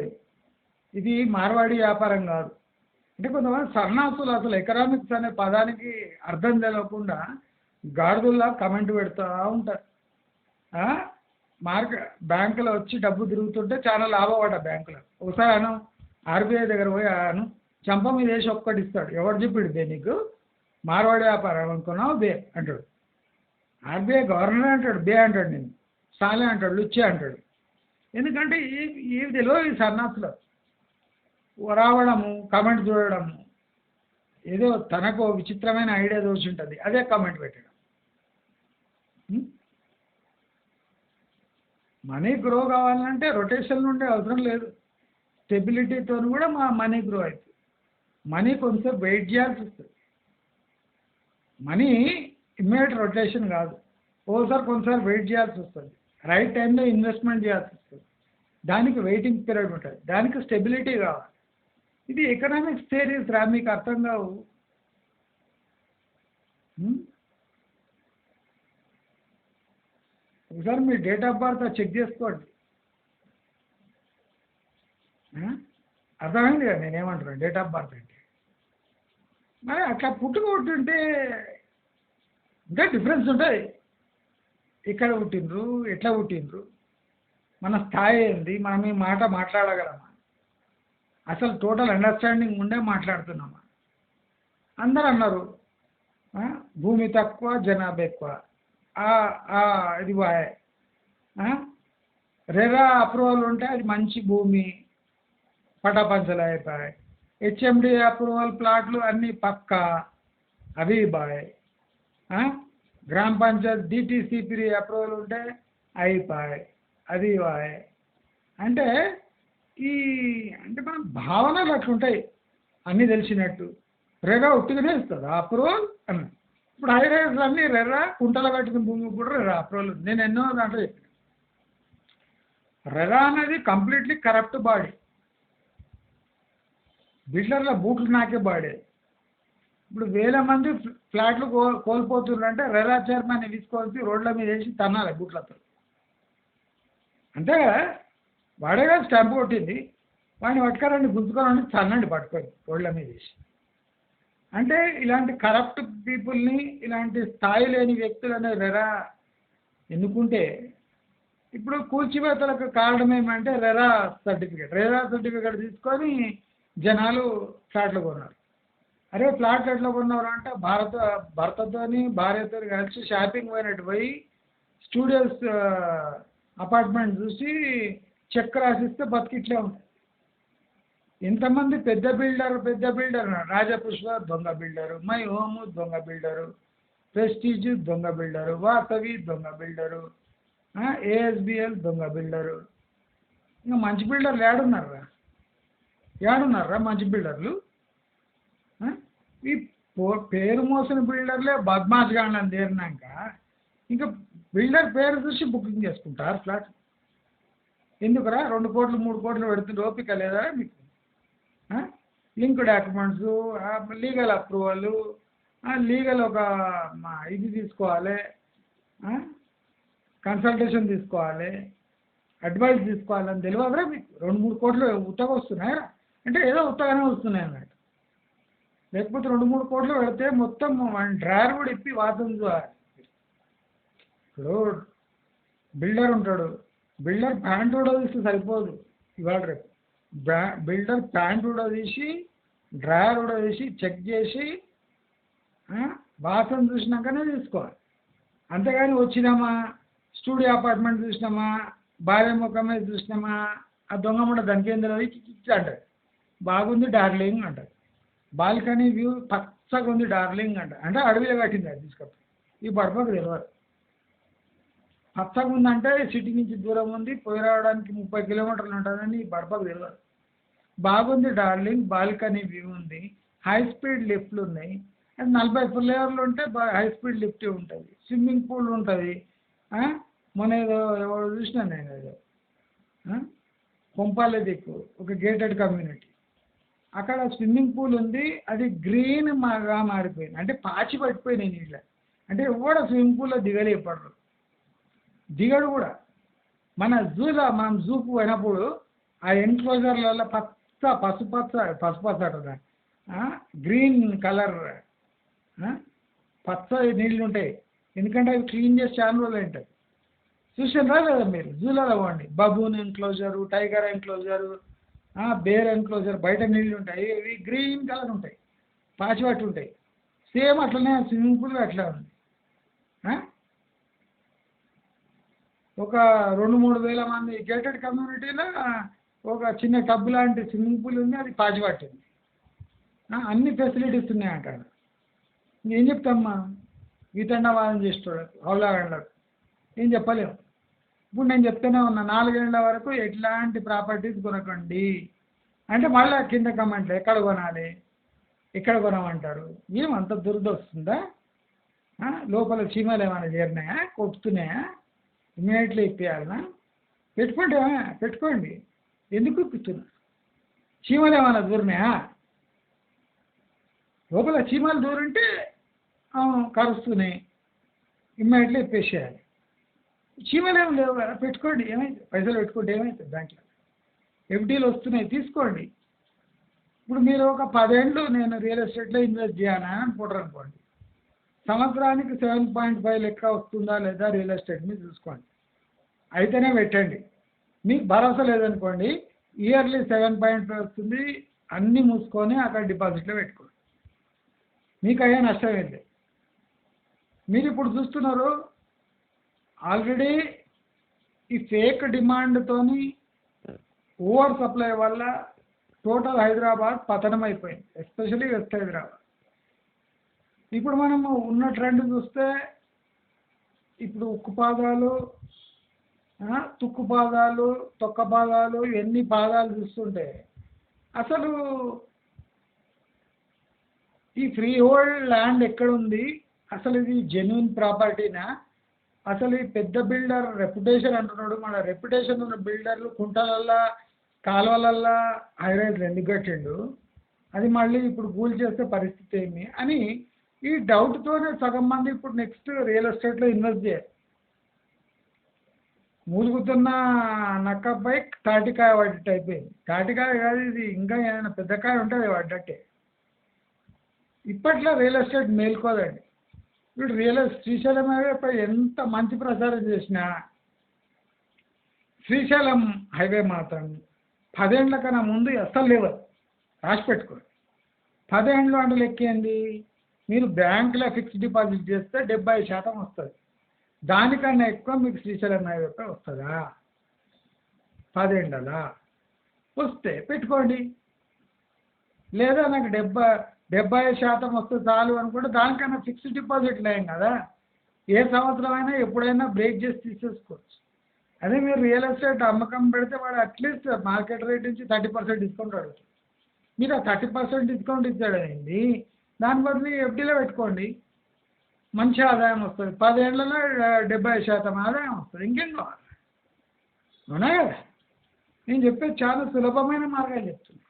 ఇది మార్వాడి వ్యాపారం కాదు. అంటే కొంతమంది సన్నాసులు అసలు ఎకనామిక్స్ అనే పదానికి అర్థం తెలియకుండా గాడిదల్లా కమెంట్ పెడుతూ ఉంటారు. బ్యాంకులో వచ్చి డబ్బు తిరుగుతుంటే చాలా లాభపడ్డా బ్యాంకులో. ఒకసారి అను ఆర్బీఐ దగ్గర పోయి అను చంప మీద వేసి ఒక్కటి ఇస్తాడు. ఎవరు చెప్పాడు బే నీకు మార్వాడి వ్యాపారం అనుకున్నావు బే అంటాడు. ఆర్బీఐ గవర్నర్ అంటాడు బే అంటాడు, నేను సాలే అంటాడు, లుచ్చే అంటాడు. ఎందుకంటే ఏవి తెలియదు ఈ సన్నాసులో రావడము, కమెంట్ చూడడము, ఏదో తనకు విచిత్రమైన ఐడియా దోచి ఉంటుంది అదే కమెంట్ పెట్టడం. మనీ గ్రో కావాలంటే రొటేషన్ ఉండే అవసరం లేదు, స్టెబిలిటీతో కూడా మనీ గ్రో అవుతుంది. మనీ కొంచెం వెయిట్ చేయాల్సి వస్తుంది. మనీ ఇమ్మీడియట్ రొటేషన్ కాదు, ఓసారి కొంచెంసారి వెయిట్ చేయాల్సి వస్తుంది. రైట్ టైంలో ఇన్వెస్ట్మెంట్ చేయాల్సి వస్తుంది, దానికి వెయిటింగ్ పీరియడ్ ఉంటుంది, దానికి స్టెబిలిటీ కావాలి. ఇది ఎకనామిక్స్ థియరీస్ రా, మీకు అర్థం కావు. ఒకసారి మీ డేట్ ఆఫ్ బర్త్ చెక్ చేసుకోండి. అర్థమైంది కదా నేనేమంటున్నాను డేట్ ఆఫ్ బర్త్ అంటే. మరి అట్లా పుట్టుకుంటుంటే ఇంకా డిఫరెన్స్ ఉంటుంది. ఎక్కడ పుట్టినరు, ఎట్లా పుట్టినరు, మన స్థాయి ఏంది, మనం ఈ మాట మాట్లాడగలమా, అసలు టోటల్ అండర్స్టాండింగ్ ఉండే మాట్లాడుతున్నామా. అందరూ అన్నారు భూమి తక్కువ జనాభా ఎక్కువ, ఇది బాయ్. రెరా అప్రూవల్ ఉంటే అది మంచి భూమి పటాపంచలు అయిపోయాయి. హెచ్ఎండి అప్రూవల్ ప్లాట్లు అన్నీ పక్కా అవి బాయ్. గ్రామ పంచాయత్ డిటీసీపీ అప్రూవల్ ఉంటే అయిపోయాయి అది బాయ్. అంటే అంటే మన భావనలు అట్లుంటాయి, అన్నీ తెలిసినట్టు. రెరా ఉట్టిగానే ఇస్తుంది అప్రూవల్ అన్న. ఇప్పుడు హైరైజ్లు అన్నీ రెరా, కుంటలు కట్టిన భూమికి కూడా రెరా అప్రూవల్ ఉంది. నేను ఎన్నో దాంట్లో చెప్పాను. రెరా అనేది కంప్లీట్లీ కరప్ట్ బాడీ, బిల్డర్ల బూట్లు నాకే బాడీ. ఇప్పుడు వేల మంది ఫ్లాట్లు కోల్పోతున్నారంటే రెరా చైర్మన్ తీసుకొచ్చి రోడ్ల మీద వేసి తన్నాలి బూట్లతో. అంటే వాడేగా స్టాంప్ కొట్టింది, వాడిని పట్టుకారండి గుంజుకోరండి తన్నండి పట్టుకొని రోడ్ల మీద వేసి. అంటే ఇలాంటి కరప్ట్ పీపుల్ని, ఇలాంటి స్థాయి లేని వ్యక్తులనే రెరా ఎందుకంటే ఇప్పుడు కూల్చివేతలకు కారణం ఏమంటే రెరా సర్టిఫికేట్ తీసుకొని జనాలు ఫ్లాట్లు కొన్నారు. అరే ఫ్లాట్లు ఎట్లా కొన్నారు అంటే భర్తతోని భార్యతో కలిసి షాపింగ్ పోయినట్టు పోయి స్టూడియోస్ అపార్ట్మెంట్ చూసి చెక్ రాసిస్తే బతికిట్లే ఉంటాయి. ఇంతమంది పెద్ద బిల్డర్ రాజపుష్ప దొంగ బిల్డరు, మై హోమ్ దొంగ బిల్డరు, ప్రెస్టీజ్ దొంగ బిల్డరు, వాసవి దొంగ బిల్డరు, ఏఎస్బిఎల్ దొంగ బిల్డరు. ఇంకా మంచి బిల్డర్లు ఏడున్నారా మంచి బిల్డర్లు? ఈ పేరు మోసిన బిల్డర్లే బద్మాష్ గాండ్లని తేరినాక ఇంకా బిల్డర్ పేరు చూసి బుకింగ్ చేసుకుంటారు ఫ్లాట్. ఎందుకురా 2 కోట్లు 3 కోట్లు పెడుతుంటే ఓపిక లేదా మీకు? Link documents, legal approval, legal ఒక ఇది తీసుకోవాలి, కన్సల్టేషన్ తీసుకోవాలి, అడ్వైస్ తీసుకోవాలని తెలియదురా మీకు? 2-3 కోట్లు ఉత్తగా వస్తున్నాయా అంటే ఏదో ఉత్తగానే వస్తున్నాయి అన్నట్టు. లేకపోతే 2-3 కోట్లు పెడితే మొత్తం డ్రైవర్ కూడా ఇప్పి వాసన చూడాలి. ఇప్పుడు బిల్డర్ ఉంటాడు, బిల్డర్ ప్యాంట్ కూడా తీస్తే సరిపోదు ఇవాళ రేపు. బిల్డర్ ప్యాంట్ కూడా తీసి డ్రైవర్ కూడా తీసి చెక్ చేసి వాసన చూసినాకనే తీసుకోవాలి. అంతేగాని వచ్చినామా స్టూడియో అపార్ట్మెంట్ చూసినామా భార్య ముఖమే చూసినామా ఆ దొంగ ముట్ట దానికి ఏం తెలియదు ఇచ్చి అంటారు. బాగుంది డార్లింగ్ అంటారు. బాల్కనీ వ్యూ పచ్చగా ఉంది డార్లింగ్ అంటారు. అంటే అడవిలో కట్టింది అది తీసుకపోయి. ఈ పడపకు తెలియదు. పచ్చగా ఉందంటే సిటీ నుంచి దూరం ఉంది, పోయి రావడానికి 30 కిలోమీటర్లు ఉంటుందని ఈ పడపకు తెలియదు. బాగుంది డార్లింగ్, బాల్కనీ వ్యూ ఉంది, హై స్పీడ్ లిఫ్ట్లు ఉన్నాయి, 40 ఫ్లేవర్లు ఉంటే హై స్పీడ్ లిఫ్ట్ ఉంటుంది, స్విమ్మింగ్ పూల్ ఉంటుంది. మొన్న ఎవరు చూసినా నేను ఏదో కొంపాలే దిక్కు ఒక గేటెడ్ కమ్యూనిటీ, అక్కడ స్విమ్మింగ్ పూల్ ఉంది, అది గ్రీన్ గా మారిపోయింది. అంటే పాచి పట్టిపోయినాయి నీళ్ళు. అంటే ఎవడో స్విమ్మింగ్ పూల్లో దిగలేపడరు, దిగడు కూడా. మనం జూకు పోయినప్పుడు ఆ ఎన్క్లోజర్లలో పసుపచ్చ అంటుందా గ్రీన్ కలర్ పచ్చ నీళ్ళు ఉంటాయి. ఎందుకంటే అవి క్లీన్ చేసి చాలా రోజులు ఉంటాయి. చూసారా లేదా మీరు? జూలలో పోండి, బబూన్ ఎన్క్లోజరు, టైగర్ ఎన్క్లోజరు, బేర్ ఎన్క్లోజర్, బయట నీళ్ళు ఉంటాయి, ఇవి గ్రీన్ కలర్ ఉంటాయి, పాచిపట్టి ఉంటాయి. సేమ్ అట్లనే స్విమ్మింగ్ పూల్ అట్లా ఉంది. ఒక 2-3 వేల మంది గేటెడ్ కమ్యూనిటీలో ఒక చిన్న టబ్ లాంటి స్విమ్మింగ్ పూల్ ఉంది, అది పాచిపట్టింది. అన్ని ఫెసిలిటీస్ ఉన్నాయి అంటాడు. ఏం చెప్తామ్మా వీతండవాదం చేస్తాడు హౌలాగండ్లకు? ఏం చెప్పలేము. ఇప్పుడు నేను చెప్తూనే ఉన్నా 4 ఏళ్ల వరకు ఎట్లాంటి ప్రాపర్టీస్ కొనకండి అంటే మళ్ళీ కింద కమెంట్లు ఎక్కడ కొనాలి, ఎక్కడ కొనమంటారు. ఏమంత దురద వస్తుందా? లోపల చీమలు ఏమైనా చేరినాయా, కొట్టుతున్నాయా, ఇమీడియట్లీ ఇప్పేయాలనా? పెట్టుకోండి. ఎందుకు ఇప్పుతున్నా? చీమలు ఏమైనా దూరినాయా? లోపల చీమలు దూరుంటే కరుస్తున్నాయి, ఇమ్మీడియట్లీ ఇప్పేసేయాలి. చీమలు ఏమి లేవు కదా, పెట్టుకోండి. ఏమైంది? పైసలు పెట్టుకుంటే ఏమవుతుంది? దాంట్లో ఎఫ్డీలు వస్తున్నాయి, తీసుకోండి. ఇప్పుడు మీరు ఒక 10 ఏళ్ళు నేను రియల్ ఎస్టేట్లో ఇన్వెస్ట్ చేయాలని అనుకుంటారు అనుకోండి, సంవత్సరానికి 7.5 లెక్క వస్తుందా లేదా రియల్ ఎస్టేట్ మీద చూసుకోండి. అయితేనే పెట్టండి. మీకు భరోసా లేదనుకోండి, ఇయర్లీ 7.5 వస్తుంది, అన్నీ మూసుకొని అక్కడ డిపాజిట్లో పెట్టుకోండి. మీకు అయ్యే నష్టం ఏంటి? మీరు ఇప్పుడు చూస్తున్నారు ఆల్రెడీ ఈ ఫేక్ డిమాండ్తోని ఓవర్ సప్లై వల్ల టోటల్ హైదరాబాద్ పతనం అయిపోయింది, ఎస్పెషల్లీ వెస్ట్ హైదరాబాద్. ఇప్పుడు మనము ఉన్న ట్రెండ్ చూస్తే ఇప్పుడు ఉక్కు పాదాలు, తుక్కు పాదాలు, తొక్క పాదాలు, ఎన్ని పాదాలు చూస్తుంటే అసలు ఈ ఫ్రీ హోల్డ్ ల్యాండ్ ఎక్కడుంది? అసలు ఇది జెన్యున్ ప్రాపర్టీనా? అసలు ఈ పెద్ద బిల్డర్ రెప్యుటేషన్ అంటున్నాడు, మన రెప్యుటేషన్ ఉన్న బిల్డర్లు కుంటలల్లా కాలువలల్లా హైరైజ్లు ఎందుకు కట్టిండు, అది మళ్ళీ ఇప్పుడు కూల్ చేస్తే పరిస్థితి ఏమి అని ఈ డౌట్తోనే సగం మంది ఇప్పుడు నెక్స్ట్ రియల్ ఎస్టేట్లో ఇన్వెస్ట్ చేయాలి. మూలుగుతున్న నక్కపై తాటికాయ పడ్డట్టు అయిపోయింది. తాటికాయ కాదు ఇది, ఇంకా ఏమైనా పెద్దకాయ ఉంటుంది పడ్డట్టే. ఇప్పట్లో రియల్ ఎస్టేట్ మేల్కోదండి. ఇప్పుడు శ్రీశైలం హైవేపై ఎంత మంచి ప్రచారం చేసినా శ్రీశైలం హైవే మాత్రం 10 ఏళ్ల కన్నా ముందు అస్సలు లేవు. రాసి పెట్టుకోండి. 10 ఏళ్ళు అంటే లెక్కేంది? మీరు బ్యాంకులో ఫిక్స్డ్ డిపాజిట్ చేస్తే 70% వస్తుంది. దానికన్నా ఎక్కువ మీకు శ్రీశైలం హైవేపై వస్తుందా? 10 ఏళ్ళలా వస్తే పెట్టుకోండి. లేదా నాకు 70% వస్తే చాలు అనుకుంటే దానికన్నా ఫిక్స్డ్ డిపాజిట్ లేం కదా. ఏ సంవత్సరం అయినా ఎప్పుడైనా బ్రేక్ చేసి తీసేసుకోవచ్చు. అదే మీరు రియల్ ఎస్టేట్ అమ్మకం పెడితే వాడు అట్లీస్ట్ మార్కెట్ రేట్ నుంచి 30% డిస్కౌంట్ అడుగుతాడు. మీరు ఆ 30% డిస్కౌంట్ ఇచ్చాడండి, దాని బదులు ఎఫ్డీలో పెట్టుకోండి. మంచి ఆదాయం వస్తుంది. 10 ఏళ్లలో 70% ఆదాయం వస్తుంది. ఇంకేం కావాలి? అవునా కదా? నేను చెప్పేది చాలా సులభమైన మార్గాలు చెప్తున్నా.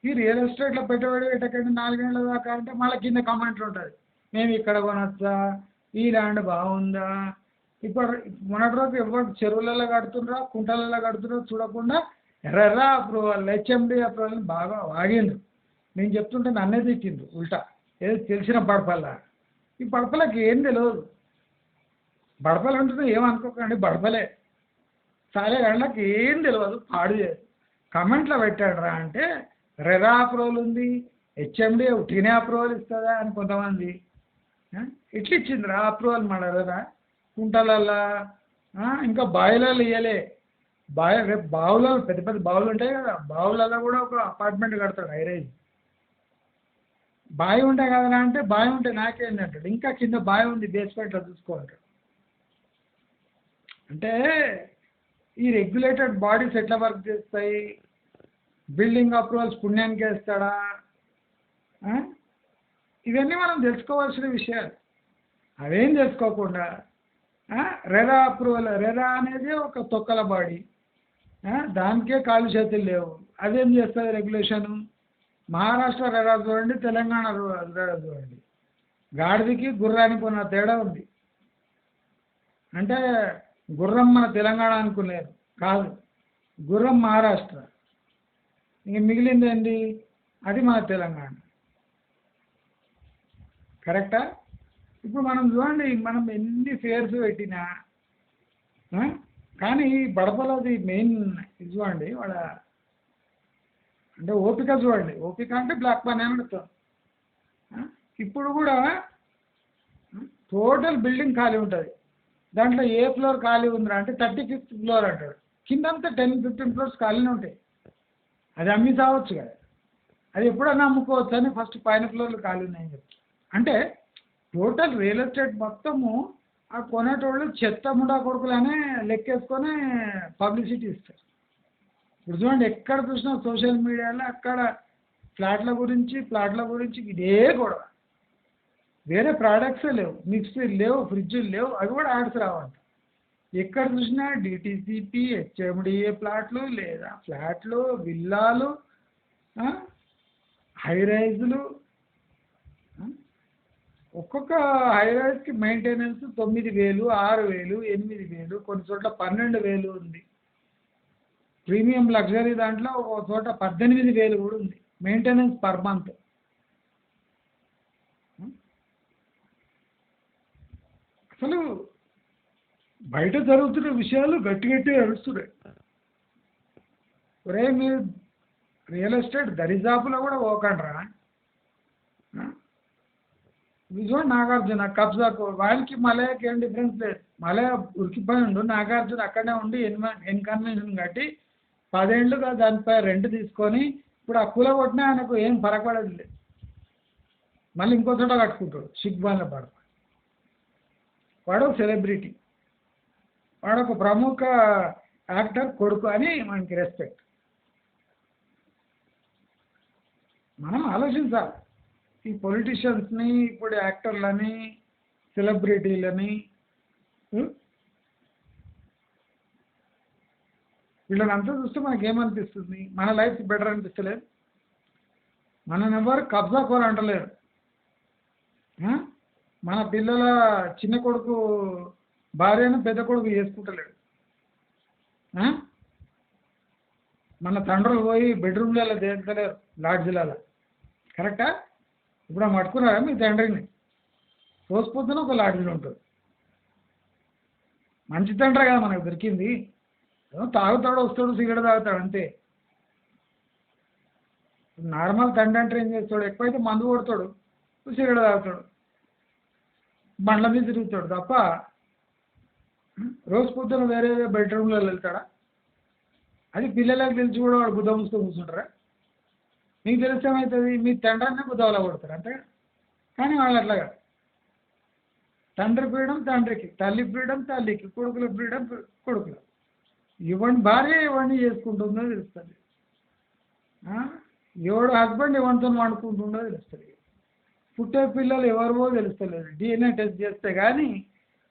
ఈ రియల్ ఎస్టేట్లో పెట్టుబడి పెట్టకండి 4 ఏళ్ళ దాకా అంటే మళ్ళీ కింద కామెంట్లు ఉంటుంది. మేము ఇక్కడ కొనొచ్చా, ఈ ల్యాండ్ బాగుందా, ఇప్పుడు మొన్నటి రోజు ఎవరు చెరువులలో కడుతుండ్రా కుంటలలో కడుతుండ్రో చూడకుండా ఎర్ర అప్రూవల్ హెచ్ఎండి అప్రూవల్ని బాగా వాగిండ్రు. నేను చెప్తుంటే నన్నే తిట్టిండ్రు ఉల్టా. ఏదో తెలిసిన బడపల్లా. ఈ బడపలకి ఏం తెలియదు. బడపలు అంటున్నా ఏమనుకోకండి, బడపలే సరే గంటలకు ఏం తెలియదు, పాడు చేయదు. కమెంట్లో పెట్టాడురా అంటే రెరా అప్రూవల్ ఉంది, హెచ్ఎండి ఉట్టినే అప్రూవల్ ఇస్తుందా అని కొంతమంది. ఇట్లా ఇచ్చిందిరా అప్రూవల్ మడరా కుంటలల్లా, ఇంకా బావిలలో ఇవ్వలే. రేపు బావులలో పెద్ద పెద్ద బావులు ఉంటాయి కదా, బావులలో కూడా ఒక అపార్ట్మెంట్ కడతాడు హైరైజ్. బావి ఉంటాయి కదరా అంటే బావి ఉంటే నాకేంది అంటాడు. ఇంకా కింద బావి ఉంది బేస్మెంట్లో చూసుకోంటాడు. అంటే ఈ రెగ్యులేటెడ్ బాడీస్ ఎట్లా వర్క్ చేస్తాయి? బిల్డింగ్ అప్రూవల్స్ పుణ్యానికి వేస్తాడా? ఇవన్నీ మనం తెలుసుకోవాల్సిన విషయాలు. అవేం తెలుసుకోకుండా రెరా అప్రూవల్, రెరా అనేది ఒక తొక్కల బాడీ, దానికే కాళ్ళు చేతులు లేవు. అదేం చేస్తుంది రెగ్యులేషను? మహారాష్ట్ర రెరా చూడండి, తెలంగాణ రెరా చూడండి. గాడిదకి గుర్రానికి ఉన్న తేడా ఉంది. అంటే గుర్రం మన తెలంగాణ అనుకునేది కాదు, గుర్రం మహారాష్ట్ర. ఇంక మిగిలింది ఏంటి? అది మన తెలంగాణ. కరెక్టా? ఇప్పుడు మనం చూడండి, మనం ఎన్ని ఫేర్స్ పెట్టినా కానీ బడపలది మెయిన్ ఇది చూడండి. వాడ అంటే ఓపిక చూడండి. ఓపిక అంటే బ్లాక్ మనీ అని అడుగుతాం. ఇప్పుడు కూడా టోటల్ బిల్డింగ్ ఖాళీ ఉంటుంది. దాంట్లో ఏ ఫ్లోర్ ఖాళీ ఉందిరా అంటే 35th ఫ్లోర్ అంటాడు. కిందంతా 10-15 ఫ్లోర్స్ ఖాళీనే ఉంటాయి. అది అమ్మి సావచ్చు కదా. అది ఎప్పుడన్నా అమ్ముకోవచ్చు అని ఫస్ట్ పైన ఫ్లోర్లు ఖాళీ ఉన్నాయని చెప్తారు. అంటే టోటల్ రియల్ ఎస్టేట్ మొత్తము ఆ కొనేటోళ్ళు చెత్త ముండా కొడుకులనే లెక్కేసుకొని పబ్లిసిటీ ఇస్తారు. ఇప్పుడు చూడండి, ఎక్కడ చూసినా సోషల్ మీడియాలో అక్కడ ప్లాట్ల గురించి ఇదే గొడవ. వేరే ప్రోడక్ట్సే లేవు, మిక్సీలు లేవు, ఫ్రిడ్జ్లు లేవు, అవి కూడా యాడ్స్ రావంట. ఎక్కడ చూసినా డిటీసీపీ, హెచ్ఎండిఏ ప్లాట్లు లేదా ఫ్లాట్లు, విల్లాలు, హైరైజులు. ఒక్కొక్క హైరైజ్కి మెయింటెనెన్స్ 9,000, 6,000, 8,000, కొన్ని చోట్ల 12,000 ఉంది. ప్రీమియం లగ్జరీ దాంట్లో ఒక చోట 18,000 కూడా ఉంది మెయింటెనెన్స్ పర్ మంత్. అసలు బయట జరుగుతున్న విషయాలు గట్టి అరుస్తున్నాయి. ఒరే మీరు రియల్ ఎస్టేట్ దరిదాపులో కూడా పోకండ్రా. చూడండి, నాగార్జున కబ్జాకు వాళ్ళకి మలయాకి ఏం డిఫరెన్స్ లేదు. మలయ ఉరికిపోయి ఉండు, నాగార్జున అక్కడే ఉండి ఇన్కన్వెన్షన్ కట్టి 10 ఏళ్ళుగా దానిపై రెంట్ తీసుకొని ఇప్పుడు ఆ కూల కొట్టినా ఆయనకు ఏం పరపడదు లేదు. మళ్ళీ ఇంకో చోట కట్టుకుంటాడు షిక్బాన్లో పడ. వాడు సెలబ్రిటీ, వాడు ఒక ప్రముఖ యాక్టర్ కొడుకు అని మనకి రెస్పెక్ట్. మనం ఆలోచించాలి. ఈ పొలిటీషియన్స్ని, ఇప్పుడు యాక్టర్లని, సెలబ్రిటీలని, వీళ్ళనంతా చూస్తే మనకి ఏమనిపిస్తుంది? మన లైఫ్ బెటర్ అనిపిస్తలేదు. మనని ఎవరు కబ్జాకోరు అంటలేరు. మన పిల్లల చిన్న కొడుకు భార్యను పెద్ద కొడుకు చేసుకుంటలేడు. మన తండ్రులు పోయి బెడ్రూమ్లలో దేకలేరు లాడ్జ్లలో. కరెక్టా? ఇప్పుడు ఆ పట్టుకున్నారా మీ తండ్రిని? రోజు పొద్దున ఒక లాడ్జిలో ఉంటుంది. మంచి తండ్రే కదా మనకు దొరికింది. ఏదో తాగుతాడు, వస్తాడు, సిగరెట్ తాగుతాడు అంతే. నార్మల్ తండ్రి అంటే ఏం చేస్తాడు? ఎక్కువైతే మందు కొడతాడు, సిగరెట్ తాగుతాడు, బండ్ల మీద తిరుగుతాడు తప్ప రోజు పొద్దున వేరే బెడ్రూమ్లో వెళ్తాడా? అది పిల్లలకు తెలిసి కూడా వాడు బుద్ధ మూసుకొని కూర్చుంటారా? మీకు తెలిస్తే ఏమవుతుంది? మీ తండ్రినే బుద్ధవలా కొడతారు అంతే. కానీ వాళ్ళు అట్లాగా తండ్రి ఫ్రీడమ్ తండ్రికి, తల్లి ఫ్రీడమ్ తల్లికి, కొడుకుల ఫ్రీడమ్ కొడుకులు. ఇవన్నీ భార్య ఇవన్నీ చేసుకుంటుందో తెలుస్తుంది. ఎవడు హస్బెండ్ ఎవరితో వండుకుంటుండో తెలుస్తుంది. పుట్టే పిల్లలు ఎవరివో తెలుస్తలేదు. DNA టెస్ట్ చేస్తే కానీ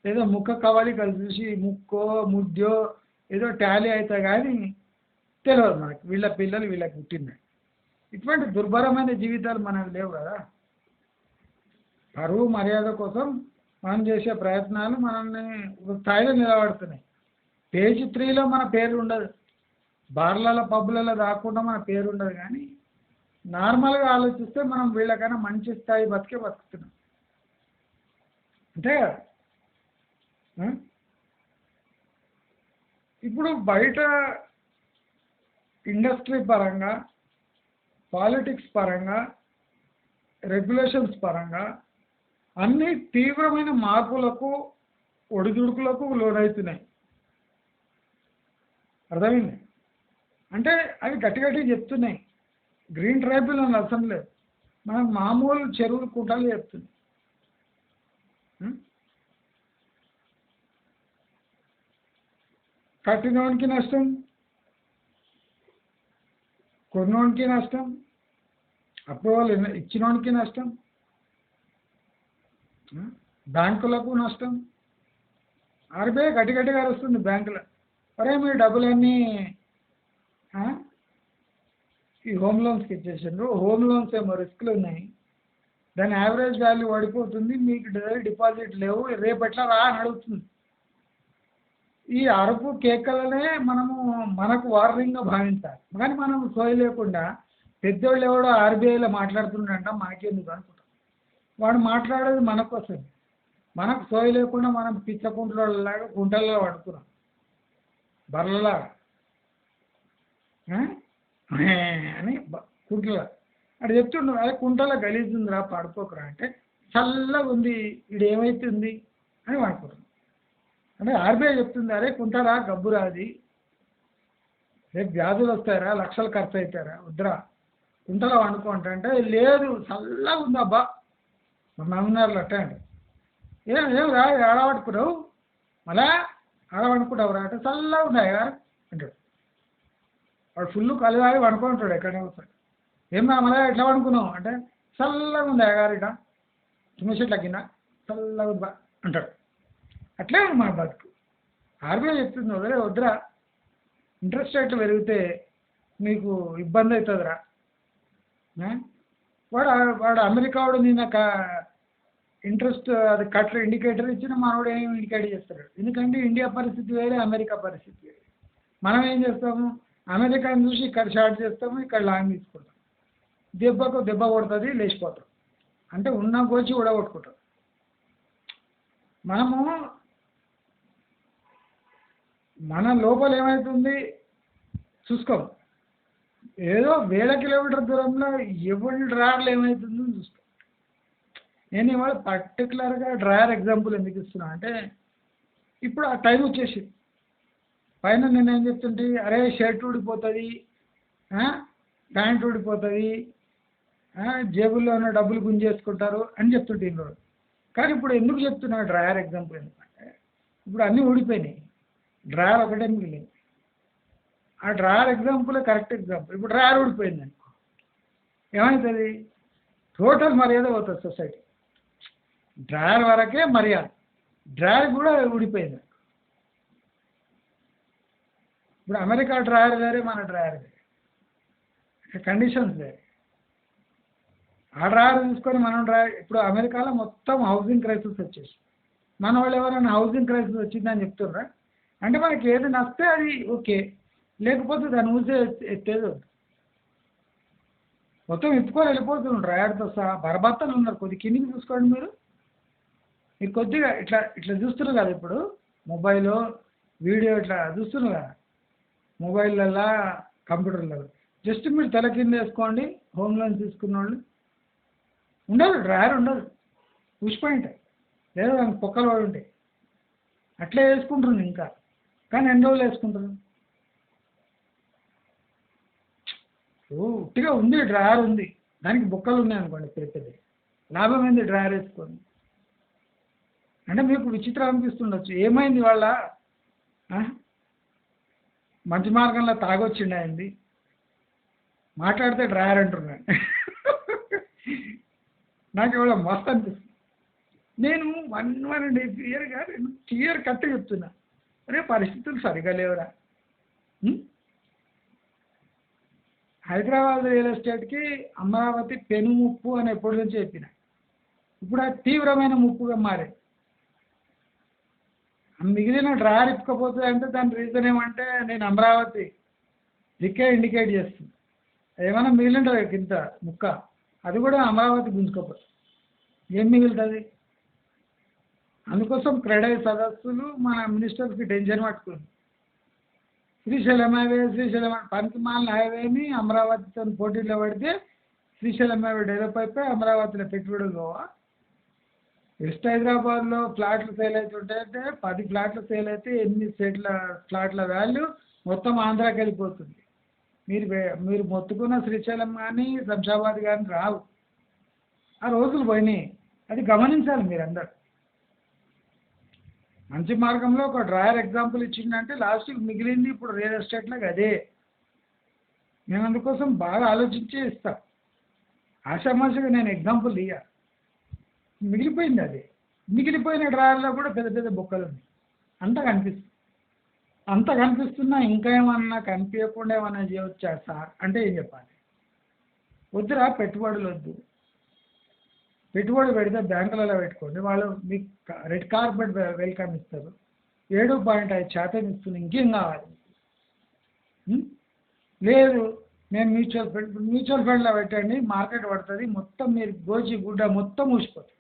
ఏదో ముక్క కవలికలు చూసి ముక్కో ముద్దో ఏదో టాలీ అయితే కానీ తెలియదు మనకి వీళ్ళ పిల్లలు వీళ్ళకి పుట్టింది. ఇటువంటి దుర్భరమైన జీవితాలు మనకు లేవు కదా. పరువు మర్యాద కోసం మనం చేసే ప్రయత్నాలు మనల్ని ఒక స్థాయిలో నిలబడుతున్నాయి. పేజ్ 3లో మన పేరు ఉండదు, బార్లలో పబ్బులలో దాక్కుండా మన పేరు ఉండదు. కానీ నార్మల్గా ఆలోచిస్తే మనం వీళ్ళకైనా మంచి స్థాయి బతుకుతున్నాం అంతే కదా. ఇప్పుడు బయట ఇండస్ట్రీ పరంగా, పాలిటిక్స్ పరంగా, రెగ్యులేషన్స్ పరంగా అన్ని తీవ్రమైన మార్పులకు ఒడిదుడుకులకు లోనవుతున్నాయి. అర్థమైంది? అంటే అవి గట్టి గట్టి చెప్తున్నాయి. గ్రీన్ ట్రైబుల్ అని అర్థం లేదు, మనకు మామూలు చెరువులు కుంటలు చెప్తుంది. కట్టినోనికి నష్టం, కొన్నోనికి నష్టం, అప్రూవల్ ఇచ్చినోనికి నష్టం, బ్యాంకులకు నష్టం. RBI గట్టి గట్టిగా వస్తుంది బ్యాంకులో, అరే మీ డబ్బులన్నీ ఈ హోమ్ లోన్స్కి ఇచ్చేసిండ్రు, హోమ్ లోన్స్ ఏమో రిస్క్లు ఉన్నాయి, దాని యావరేజ్ వాల్యూ పడిపోతుంది, మీకు డిపాజిట్ లేవు, రేపట్లా రా అని అడుగుతుంది. ఈ అరుపు కేకలనే మనకు వార్నింగ్గా భావించాలి. కానీ మనం సోయి లేకుండా పెద్దోళ్ళు ఎవడో RBIలో మాట్లాడుతుండంట మనకెందుకు అనుకుంటాం. వాడు మాట్లాడేది మన కోసం, మనకు సోయి లేకుండా మనం పిచ్చ కుంటలాగా కుంటల్లో పడుకున్నాం, బర్రలాగా అని కుంటల అక్కడ చెప్తుండ్రు. అదే కుంటలో గలీజుందిరా పడుకోకరా అంటే చల్లగా ఉంది ఇది ఏమైతుంది అని పడుకుంటున్నాం. అంటే RBI చెప్తుంది అరే కుంటరా గబ్బురా, అది రేపు వ్యాధులు వస్తాయరా, లక్షలు ఖర్చు అవుతారా, వద్దురా కుంటలో వండుకుంటే లేదు చల్లగా ఉంది అబ్బా. మా మమ్మీనారులు అట్టే అండి, ఏం రా ఆడ పడుకున్నావు, మళ్ళా ఆడ వండుకుంటావురా అంటే చల్లగా ఉన్నాయి కదా అంటాడు. వాడు ఫుల్ కలివాయి వండుకుంటాడు ఎక్కడనే వస్తాడు. ఏమన్నా మళ్ళీ ఎట్లా వండుకున్నావు అంటే చల్లగా ఉంది గారిట తుమ్మ చెట్ల కింద చల్లగా ఉంది అంటాడు. అట్లే ఉంది మన బతుకు. RBI చెప్తుంది వదిలే వద్దురా, ఇంట్రెస్ట్ రేట్లు పెరిగితే మీకు ఇబ్బంది అవుతుందిరా. వాడు అమెరికా వాడు నిన్న ఇంట్రెస్ట్ అది కట్టర్ ఇండికేటర్ ఇచ్చిన మనోడు ఏం ఇండికేట్ చేస్తాడు. ఎందుకంటే ఇండియా పరిస్థితి వేరే, అమెరికా పరిస్థితి వేరే. మనం ఏం చేస్తాము, అమెరికాని చూసి ఇక్కడ షార్ట్ చేస్తాము, ఇక్కడ లాంగ్ తీసుకుంటాం, దెబ్బకు దెబ్బ కొడుతుంది లేచిపోతాం, అంటే ఉన్న కోచి ఊడగొట్టుకుంటాం. మనము మన లోపల ఏమవుతుంది చూసుకోం, ఏదో వేల కిలోమీటర్ దూరంలో ఎవరి డ్రాయర్లు ఏమవుతుందో చూస్తాం. నేను ఇవాళ పర్టికులర్గా డ్రాయర్ ఎగ్జాంపుల్ ఎందుకు ఇస్తున్నా అంటే ఇప్పుడు ఆ టైం వచ్చేసి పైన నేను ఏం చెప్తుంటే అరే షర్ట్ ఊడిపోతుంది, ప్యాంట్ ఊడిపోతుంది, జేబుల్లో ఉన్న డబ్బులు గుంజేసుకుంటారు అని చెప్తుంటే ఇన్నోడు. కానీ ఇప్పుడు ఎందుకు చెప్తున్నా డ్రాయర్ ఎగ్జాంపుల్ ఎందుకంటే ఇప్పుడు అన్నీ ఊడిపోయినాయి, డ్రాయర్ ఒకటే మిగిలింది. ఆ డ్రాయర్ ఎగ్జాంపుల్ కరెక్ట్ ఎగ్జాంపుల్. ఇప్పుడు డ్రాయర్ ఊడిపోయింది అనుకో ఏమవుతుంది, టోటల్ మర్యాద పోతుంది సొసైటీ. డ్రాయర్ వరకే మర్యాద, డ్రాయర్ కూడా ఊడిపోయింది. ఇప్పుడు అమెరికా డ్రాయర్ వేరే, మన డ్రాయర్ వేరే, కండిషన్స్ వేరే. ఆ డ్రాయర్ తీసుకొని మనం డ్రాయర్ ఇప్పుడు అమెరికాలో మొత్తం హౌసింగ్ క్రైసిస్ వచ్చేసి మన వాళ్ళు ఎవరైనా హౌసింగ్ క్రైసిస్ వచ్చిందని చెప్తున్నారా అంటే మనకి ఏది నచ్చితే అది ఓకే, లేకపోతే దాన్ని ఊసే ఎత్తేది వద్దు. మొత్తం ఎత్తుకొని వెళ్ళిపోతున్నారు డ్రైవర్తో సహా. బరబత్తలు ఉన్నారు. కొద్ది కిందికి చూసుకోండి మీరు. మీరు కొద్దిగా ఇట్లా ఇట్లా చూస్తున్నారు కదా ఇప్పుడు మొబైల్ వీడియో ఇట్లా చూస్తున్నారు కదా మొబైల్లలా కంప్యూటర్లలో. జస్ట్ మీరు తల కింద వేసుకోండి. హోమ్ లోన్ తీసుకున్న వాళ్ళు ఉండదు, డ్రైవర్ ఉండదు, పుష్ పాయింట్ లేదా దానికి పొక్కలు పడి ఉంటాయి. అట్లే వేసుకుంటున్నాను ఇంకా. కానీ ఎన్ని రోజులు వేసుకుంటారు? ఉట్టిగా ఉంది, డ్రైవర్ ఉంది, దానికి బొక్కలు ఉన్నాయి అనుకోండి పెద్ద పెద్ద, లాభం ఏంది డ్రైవర్ వేసుకొని? అంటే మీకు విచిత్రం అనిపిస్తుండొచ్చు, ఏమైంది వాళ్ళ మంచి మార్గంలో తాగొచ్చిండి అయింది మాట్లాడితే డ్రైవర్ అంటున్నాను. నాకు ఇవాళ మస్తు అనిపిస్తుంది. నేను 1.5 ఇయర్గా నేను క్లియర్ కట్ చెప్తున్నా, అరే పరిస్థితులు సరిగా లేవురా. హైదరాబాద్ రియల్ ఎస్టేట్కి అమరావతి పెను ముప్పు అని ఎప్పటి నుంచి చెప్పిన, ఇప్పుడు అది తీవ్రమైన ముప్పుగా మారింది. మిగిలిన డ్రైవర్ ఇప్పకపోతుంది అంటే దాని రీజన్ ఏమంటే నేను అమరావతి దిక్కే ఇండికేట్ చేస్తుంది. ఏమైనా మిగిలింటుంది ఇంత ముక్క, అది కూడా అమరావతి గుంజుకోపోతుంది, ఏం మిగులుతుంది? అందుకోసం క్రెడై సదస్సులు మన మినిస్టర్స్కి టెన్షన్ పట్టుకుంది. శ్రీశైలం హైవే పనికి మాలిన హైవేని అమరావతితో పోటీలో పడితే శ్రీశైలం హైవే డెవలప్ అయిపోయి అమరావతిలో పెట్టుబడులు పోవా? వెస్ట్ హైదరాబాద్లో ఫ్లాట్లు సేల్ అవుతుంటే 10 ఫ్లాట్లు సేల్ అయితే 8 స్టేట్ల ఫ్లాట్ల వాల్యూ మొత్తం ఆంధ్రాకి వెళ్ళిపోతుంది. మీరు మొత్తుకున్న శ్రీశైలం కానీ శంషాబాద్ కానీ రావు. ఆ రోజులు పోయినాయి, అది గమనించాలి మీరందరూ. మంచి మార్గంలో ఒక డ్రైవర్ ఎగ్జాంపుల్ ఇచ్చిందంటే లాస్ట్కి మిగిలింది ఇప్పుడు రియల్ ఎస్టేట్లోకి అదే. నేను అందుకోసం బాగా ఆలోచించే ఇస్తా. ఆషామాషిగా నేను ఎగ్జాంపుల్ ఇయ్య, మిగిలిపోయింది అది. మిగిలిపోయిన డ్రైవర్లో కూడా పెద్ద పెద్ద బొక్కలు ఉన్నాయి. అంత కనిపిస్తున్నా ఇంకా ఏమన్నా కనిపించకుండా ఏమన్నా చేయవచ్చా సార్ అంటే ఏం చెప్పాలి? వద్దురా, పెట్టుబడులు వద్దు. పెట్టుబడి పెడితే బ్యాంకులలో పెట్టుకోండి, వాళ్ళు మీకు రెడ్ కార్పెట్ వెల్కమ్ ఇస్తారు. 7.5% ఇస్తుంది, ఇంకేం కావాలి? లేదు నేను మ్యూచువల్ ఫండ్లో పెట్టండి, మార్కెట్ పడుతుంది, మొత్తం మీరు గోచి గుడ్డ మొత్తం మూసిపోతుంది.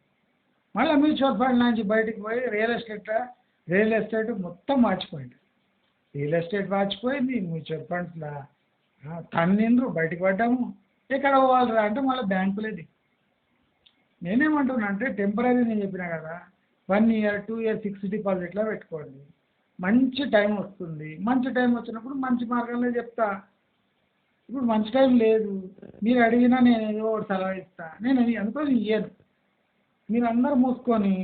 మళ్ళీ మ్యూచువల్ ఫండ్ నుంచి బయటకు పోయి రియల్ ఎస్టేట్ మొత్తం మార్చిపోయింది. రియల్ ఎస్టేట్ మార్చిపోయింది, మ్యూచువల్ ఫండ్స్లో తన్నిండ్రు, బయటకు పడ్డాము. ఎక్కడ పోవాలిరా అంటే మళ్ళీ బ్యాంకులేది. నేనేమంటున్నా అంటే టెంపరీ నేను చెప్పినా కదా, 1 year 2 year ఫిక్స్డ్ డిపాజిట్లో పెట్టుకోండి, మంచి టైం వస్తుంది. మంచి టైం వచ్చినప్పుడు మంచి మార్గంలో చెప్తా. ఇప్పుడు మంచి టైం లేదు, మీరు అడిగినా నేను ఏదో ఒకటి సలహా ఇస్తా. నేను అనుకోని ఇయ్యను, మీరు అందరూ మూసుకొని.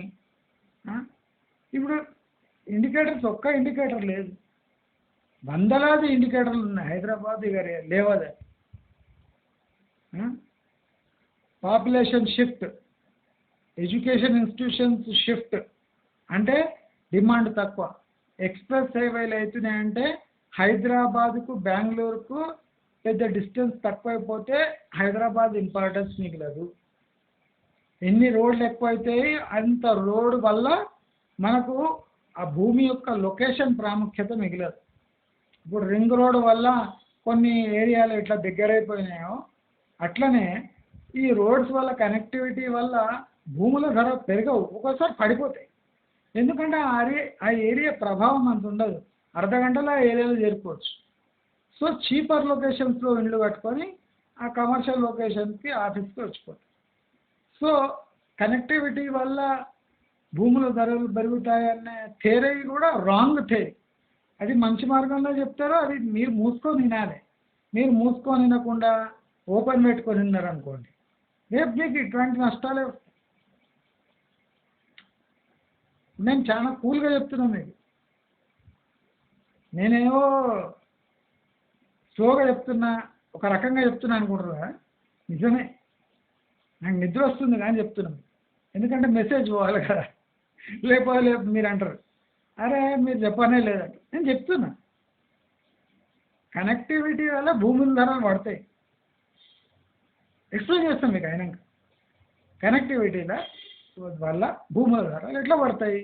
ఇప్పుడు ఇండికేటర్స్ ఒక్క ఇండికేటర్ లేదు, వందలాది ఇండికేటర్లు ఉన్నాయి. హైదరాబాద్ ఇక లేవదే. Population shift, education institutions shift అంటే డిమాండ్ తక్కువ. ఎక్స్ప్రెస్ హైవేలు అవుతున్నాయంటే హైదరాబాద్కు బెంగళూరుకు పెద్ద డిస్టెన్స్ తక్కువైపోతే హైదరాబాద్ ఇంపార్టెన్స్ మిగలదు. ఎన్ని రోడ్లు ఎక్కువైతాయి అంత రోడ్ వల్ల మనకు ఆ భూమి యొక్క లొకేషన్ ప్రాముఖ్యత మిగలదు. ఇప్పుడు రింగ్ రోడ్ వల్ల కొన్ని ఏరియాలు ఎట్లా దగ్గరైపోయినాయో అట్లనే ఈ రోడ్స్ వల్ల కనెక్టివిటీ వల్ల భూముల ధర పెరగవు, ఒక్కోసారి పడిపోతాయి. ఎందుకంటే ఆ ఏరియా ప్రభావం అంత ఉండదు, అర్ధగంటలో ఆ ఏరియాలో చేరుకోవచ్చు. సో చీపర్ లొకేషన్స్లో ఇళ్ళు కట్టుకొని ఆ కమర్షియల్ లొకేషన్స్కి ఆఫీస్కి వచ్చిపోతాయి. సో కనెక్టివిటీ వల్ల భూముల ధరలు పెరుగుతాయనే థియరీ కూడా రాంగ్ థియరీ. అది మంచి మార్గంలో చెప్తారో అది మీరు మూసుకొని వినాలి. మీరు మూసుకొని వినకుండా ఓపెన్ పెట్టుకొని విన్నారనుకోండి, రేపు మీకు ఇటువంటి నష్టాలే వస్తాయి. నేను చాలా కూల్గా చెప్తున్నాను మీకు, నేనేమో స్లోగా చెప్తున్నా, ఒక రకంగా చెప్తున్నా అనుకుంటారా? నిజమే, నాకు నిద్ర వస్తుంది కానీ చెప్తున్నాను, ఎందుకంటే మెసేజ్ పోవాలి కదా. లేకపోతే మీరు అంటారు అరే మీరు చెప్పనే లేదంట. నేను చెప్తున్నా కనెక్టివిటీ వల్ల భూముల ధరలు పడతాయి. ఎక్స్ప్లెయిన్ చేస్తాం మీకు అయినాక. కనెక్టివిటీల వల్ల భూముల ధరలు ఎట్లా పడతాయి,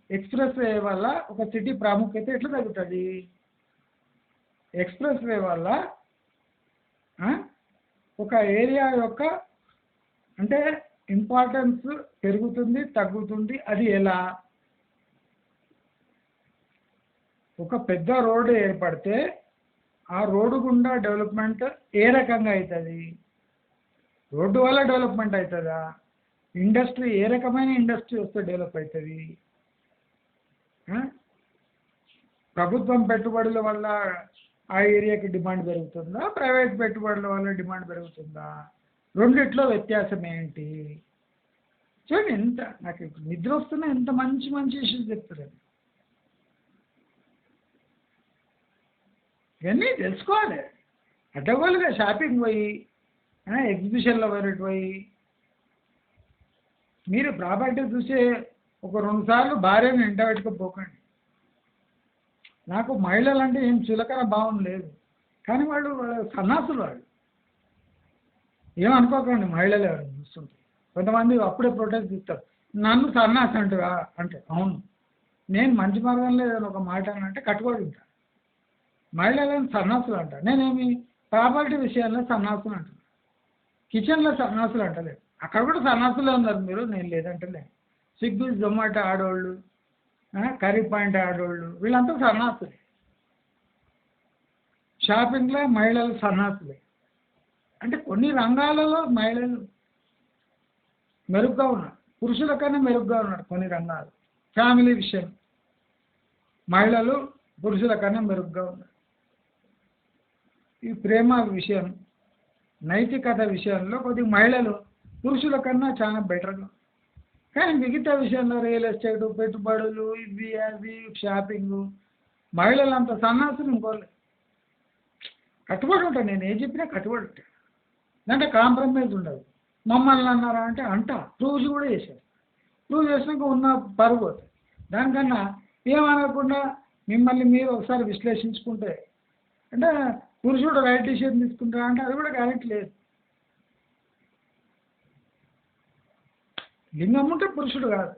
ఎక్స్ప్రెస్ వే వల్ల ఒక సిటీ ప్రాముఖ్యత ఎట్లా తగ్గుతుంది, ఎక్స్ప్రెస్ వే వల్ల ఒక ఏరియా యొక్క అంటే ఇంపార్టెన్స్ పెరుగుతుంది తగ్గుతుంది. అది ఎలా? ఒక పెద్ద రోడ్డు ఏర్పడితే ఆ రోడ్డు గుండా డెవలప్మెంట్ ఏ రకంగా అవుతుంది? రోడ్డు వల్ల డెవలప్మెంట్ అవుతుందా? ఇండస్ట్రీ ఏ రకమైన ఇండస్ట్రీ వస్తే డెవలప్ అవుతుంది? ప్రభుత్వం పెట్టుబడుల వల్ల ఆ ఏరియాకి డిమాండ్ పెరుగుతుందా? ప్రైవేట్ పెట్టుబడుల వల్ల డిమాండ్ పెరుగుతుందా? రెండిట్లో వ్యత్యాసం ఏంటి? చూడండి, ఎంత నాకు నిద్ర వస్తున్నా ఎంత మంచి మంచి ఇష్యూస్ చెప్తారండి. ఇవన్నీ తెలుసుకోవాలి. అడ్డగోలుగా షాపింగ్ పోయి ఎగ్జిబిషన్లో పోయి మీరు ప్రాపర్టీ చూసే ఒక 2 సార్లు భార్యను వెంట పెట్టుకోపోకండి. నాకు మహిళలు అంటే ఏం చులకన భావం లేదు, కానీ వాళ్ళు సన్నాసులు. వాళ్ళు ఏమనుకోకండి, మహిళలు ఎవరు చూస్తుంటే కొంతమంది అప్పుడే ప్రొటెస్ట్ ఇస్తారు, నన్ను సన్నాసి అంటురా అంటే. అవును, నేను మంచి మార్గంలో ఏదైనా ఒక మాట అంటే కట్టుబడి ఉంటాను. మహిళలను సన్నాసులు అంట. నేనేమి ప్రాపర్టీ విషయంలో సన్నాసులు అంటున్నాను, కిచెన్లో సన్నాసులు అంటలేదు. అక్కడ కూడా సన్నాసులే ఉన్నారు మీరు, నేను లేదంటలే. స్విగ్గీ జొమాటో ఆడవాళ్ళు, కర్రీ పాయింట్ ఆడవాళ్ళు, వీళ్ళంతా సన్నాసులే. షాపింగ్లో మహిళలు సన్నాసులే. అంటే కొన్ని రంగాలలో మహిళలు మెరుగ్గా ఉన్నారు, పురుషుల కన్నా మెరుగ్గా ఉన్నారు కొన్ని రంగాలు. ఫ్యామిలీ విషయం మహిళలు పురుషుల కన్నా మెరుగ్గా ఉన్నారు. ఈ ప్రేమ విషయం, నైతికత విషయంలో కొద్దిగా మహిళలు పురుషుల కన్నా చాలా బెటర్గా. కానీ మిగతా విషయంలో రియల్ ఎస్టేటు, పెట్టుబడులు, ఇవి అవి షాపింగు, మహిళలు అంత సన్నాసులు ఇంకోళ్ళు. కట్టుబడి ఉంటాను, నేను ఏం చెప్పినా కట్టుబడి ఉంటాను. అంటే కాంప్రమైజ్ ఉండదు. మమ్మల్ని అన్నారా అంటే ప్రూవ్ కూడా చేశారు. ప్రూవ్ చేసినాక ఉన్న పరుగు పోతుంది. దానికన్నా ఏమనకుండా మిమ్మల్ని మీరు ఒకసారి విశ్లేషించుకుంటే, అంటే పురుషుడు రైట్ డిసిషన్ తీసుకుంటారా అంటే అది కూడా గ్యారెంటీ లేదు. లింగం ఉంటే పురుషుడు కాదు.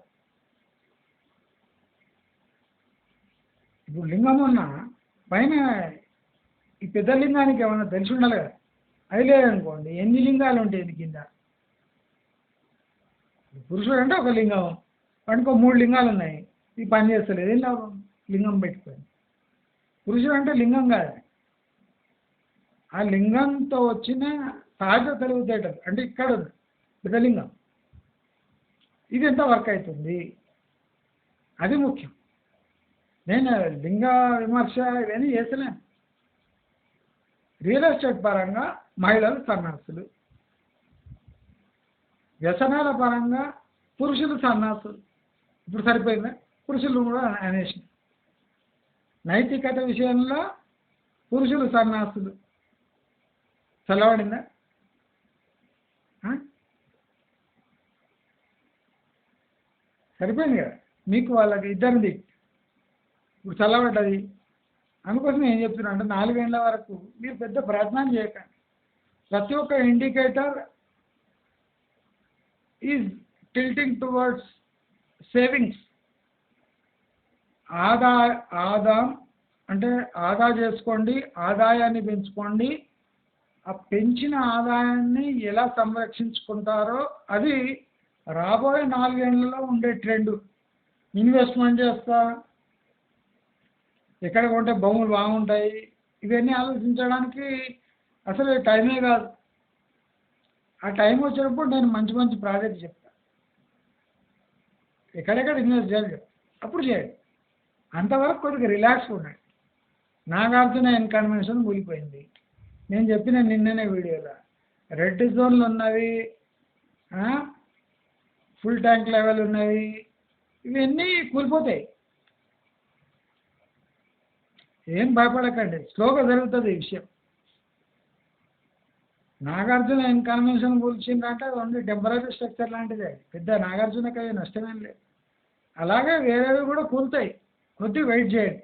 ఇప్పుడు లింగం ఉన్నా పైన ఈ పెద్ద లింగానికి ఏమన్నా తెలిసి ఉండాలి కదా. అది లేదనుకోండి, ఎన్ని లింగాలు ఉంటాయి కింద. పురుషుడు అంటే ఒక లింగం, వాడికో 3 లింగాలు ఉన్నాయి, ఇది పని చేస్తలేదు, ఏం లాభం లింగం పెట్టుకొని. పురుషుడు అంటే లింగం కాదు, ఆ లింగంతో వచ్చిన సహజ తెలివితేటలు. అంటే ఇక్కడ ఉంది పెద్ద లింగం, ఇది ఎంత వర్క్ అవుతుంది, అది ముఖ్యం. నేను లింగ విమర్శ ఇవన్నీ చేస్తలేను. రియల్ ఎస్టేట్ పరంగా మహిళలు సన్నాసులు, వ్యసనాల పరంగా పురుషులు సన్నాసులు. ఇప్పుడు సరిపోయిందా? పురుషులు కూడా అనేసి. నైతికత విషయంలో పురుషులు సన్నాసులు. చల్లబడిందా? సరిపోయింది కదా మీకు వాళ్ళకి ఇద్దరిది. ఇప్పుడు చల్లబడ్డది. అందుకోసం ఏం చెప్తున్నా అంటే 4 ఏళ్ల వరకు మీరు పెద్ద ప్రయత్నం చేయకండి. ప్రతి ఒక్క indicator is tilting towards savings. ఆదాయం అంటే ఆదా చేసుకోండి, ఆదాయాన్ని పెంచుకోండి. ఆ పెంచిన ఆదాయాన్ని ఎలా సంరక్షించుకుంటారో అది రాబోయే 4 ఏళ్లలో ఉండే ట్రెండ్. ఇన్వెస్ట్మెంట్ చేస్తా, ఎక్కడ కొంటే భూములు బాగుంటాయి, ఇవన్నీ ఆలోచించడానికి అసలు టైమే కాదు. ఆ టైం వచ్చినప్పుడు నేను మంచి మంచి ప్రాజెక్ట్ చెప్తాను, ఎక్కడెక్కడ ఇన్వెస్ట్ చేయాలి అప్పుడు చేయండి. అంతవరకు కొద్దిగా రిలాక్స్ ఉండండి. నాగార్జున కన్వెన్షన్ కూలిపోయింది. నేను చెప్పిన నిన్ననే వీడియోలో రెడ్ జోన్లు ఉన్నవి, ఫుల్ ట్యాంక్ లెవెల్ ఉన్నవి, ఇవన్నీ కూలిపోతాయి. ఏం భయపడకండి, స్లోగా జరుగుతుంది ఈ విషయం. నాగార్జున కన్వెన్షన్ కూల్చిందంటే అది ఓన్లీ టెంపరీ స్ట్రక్చర్ లాంటిదే, పెద్ద నాగార్జునకి అది నష్టమేం లేదు. అలాగే వేరేవి కూడా కూలుతాయి, కొద్దిగా వెయిట్ చేయండి.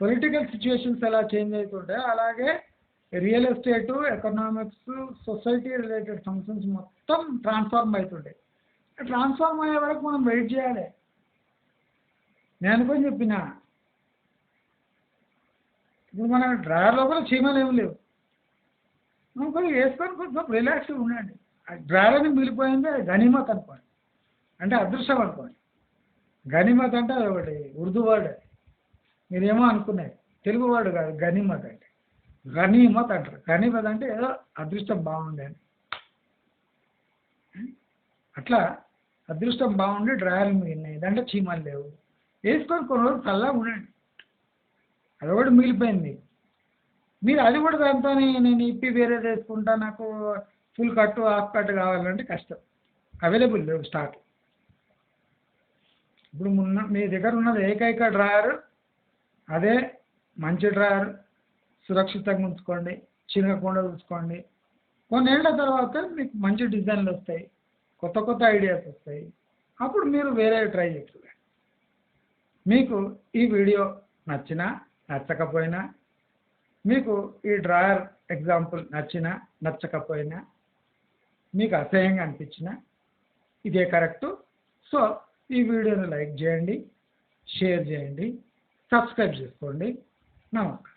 పొలిటికల్ సిచ్యువేషన్స్ ఎలా చేంజ్ అవుతుంటాయో అలాగే real estate, economics, society related functions మొత్తం ట్రాన్స్ఫార్మ్ అవుతుంటాయి. ట్రాన్స్ఫార్మ్ అయ్యే వరకు మనం వెయిట్ చేయాలి. నేను అనుకొని చెప్పిన ఇప్పుడు మన డ్రైవర్ లోపల చీమలు ఏమి లేవు, కొద్దిగా వేసుకొని కొంచెం రిలాక్స్గా ఉండండి. డ్రైవర్ అని మిగిలిపోయింది గనీమత్ అనుకోండి, అంటే అదృష్టం అనుకోండి. గనీమత్ అంటే అది ఒకటి ఉర్దూ వర్డ్, మీరేమో అనుకునేది తెలుగు వర్డ్ కాదు. గనీమత్ అంటే గనీమత్ అంటారు. గనీమత్ అంటే ఏదో అదృష్టం బాగుంది అని. అట్లా అదృష్టం బాగుండి డ్రాయర్లు మిగిలినాయి, అంటే చీమలు లేవు. వేసుకొని కొన్ని రోజులు చల్లగా ఉండండి. అది ఒకటి మిగిలిపోయింది. మీరు అది కూడా దాంతో నేను ఇప్పి వేరేది వేసుకుంటా, నాకు ఫుల్ కట్టు హాఫ్ కట్ కావాలంటే కష్టం. అవైలబుల్ లేవు స్టాక్. ఇప్పుడు మీ దగ్గర ఉన్నది ఏకైక డ్రాయర్ అదే మంచి డ్రాయర్. సురక్షితంగా ఉంచుకోండి, చినగకుండా చూసుకోండి. కొన్నేళ్ల తర్వాత మీకు మంచి డిజైన్లు వస్తాయి, కొత్త కొత్త ఐడియాస్ వస్తాయి. అప్పుడు మీరు వేరే ట్రై చేస్తారు. మీకు ఈ వీడియో నచ్చినా నచ్చకపోయినా, మీకు ఈ డ్రాయర్ ఎగ్జాంపుల్ నచ్చినా నచ్చకపోయినా, మీకు అసహ్యంగా అనిపించినా ఇదే కరెక్టు. సో ఈ వీడియోని లైక్ చేయండి, షేర్ చేయండి, సబ్స్క్రైబ్ చేసుకోండి. నమస్కారం.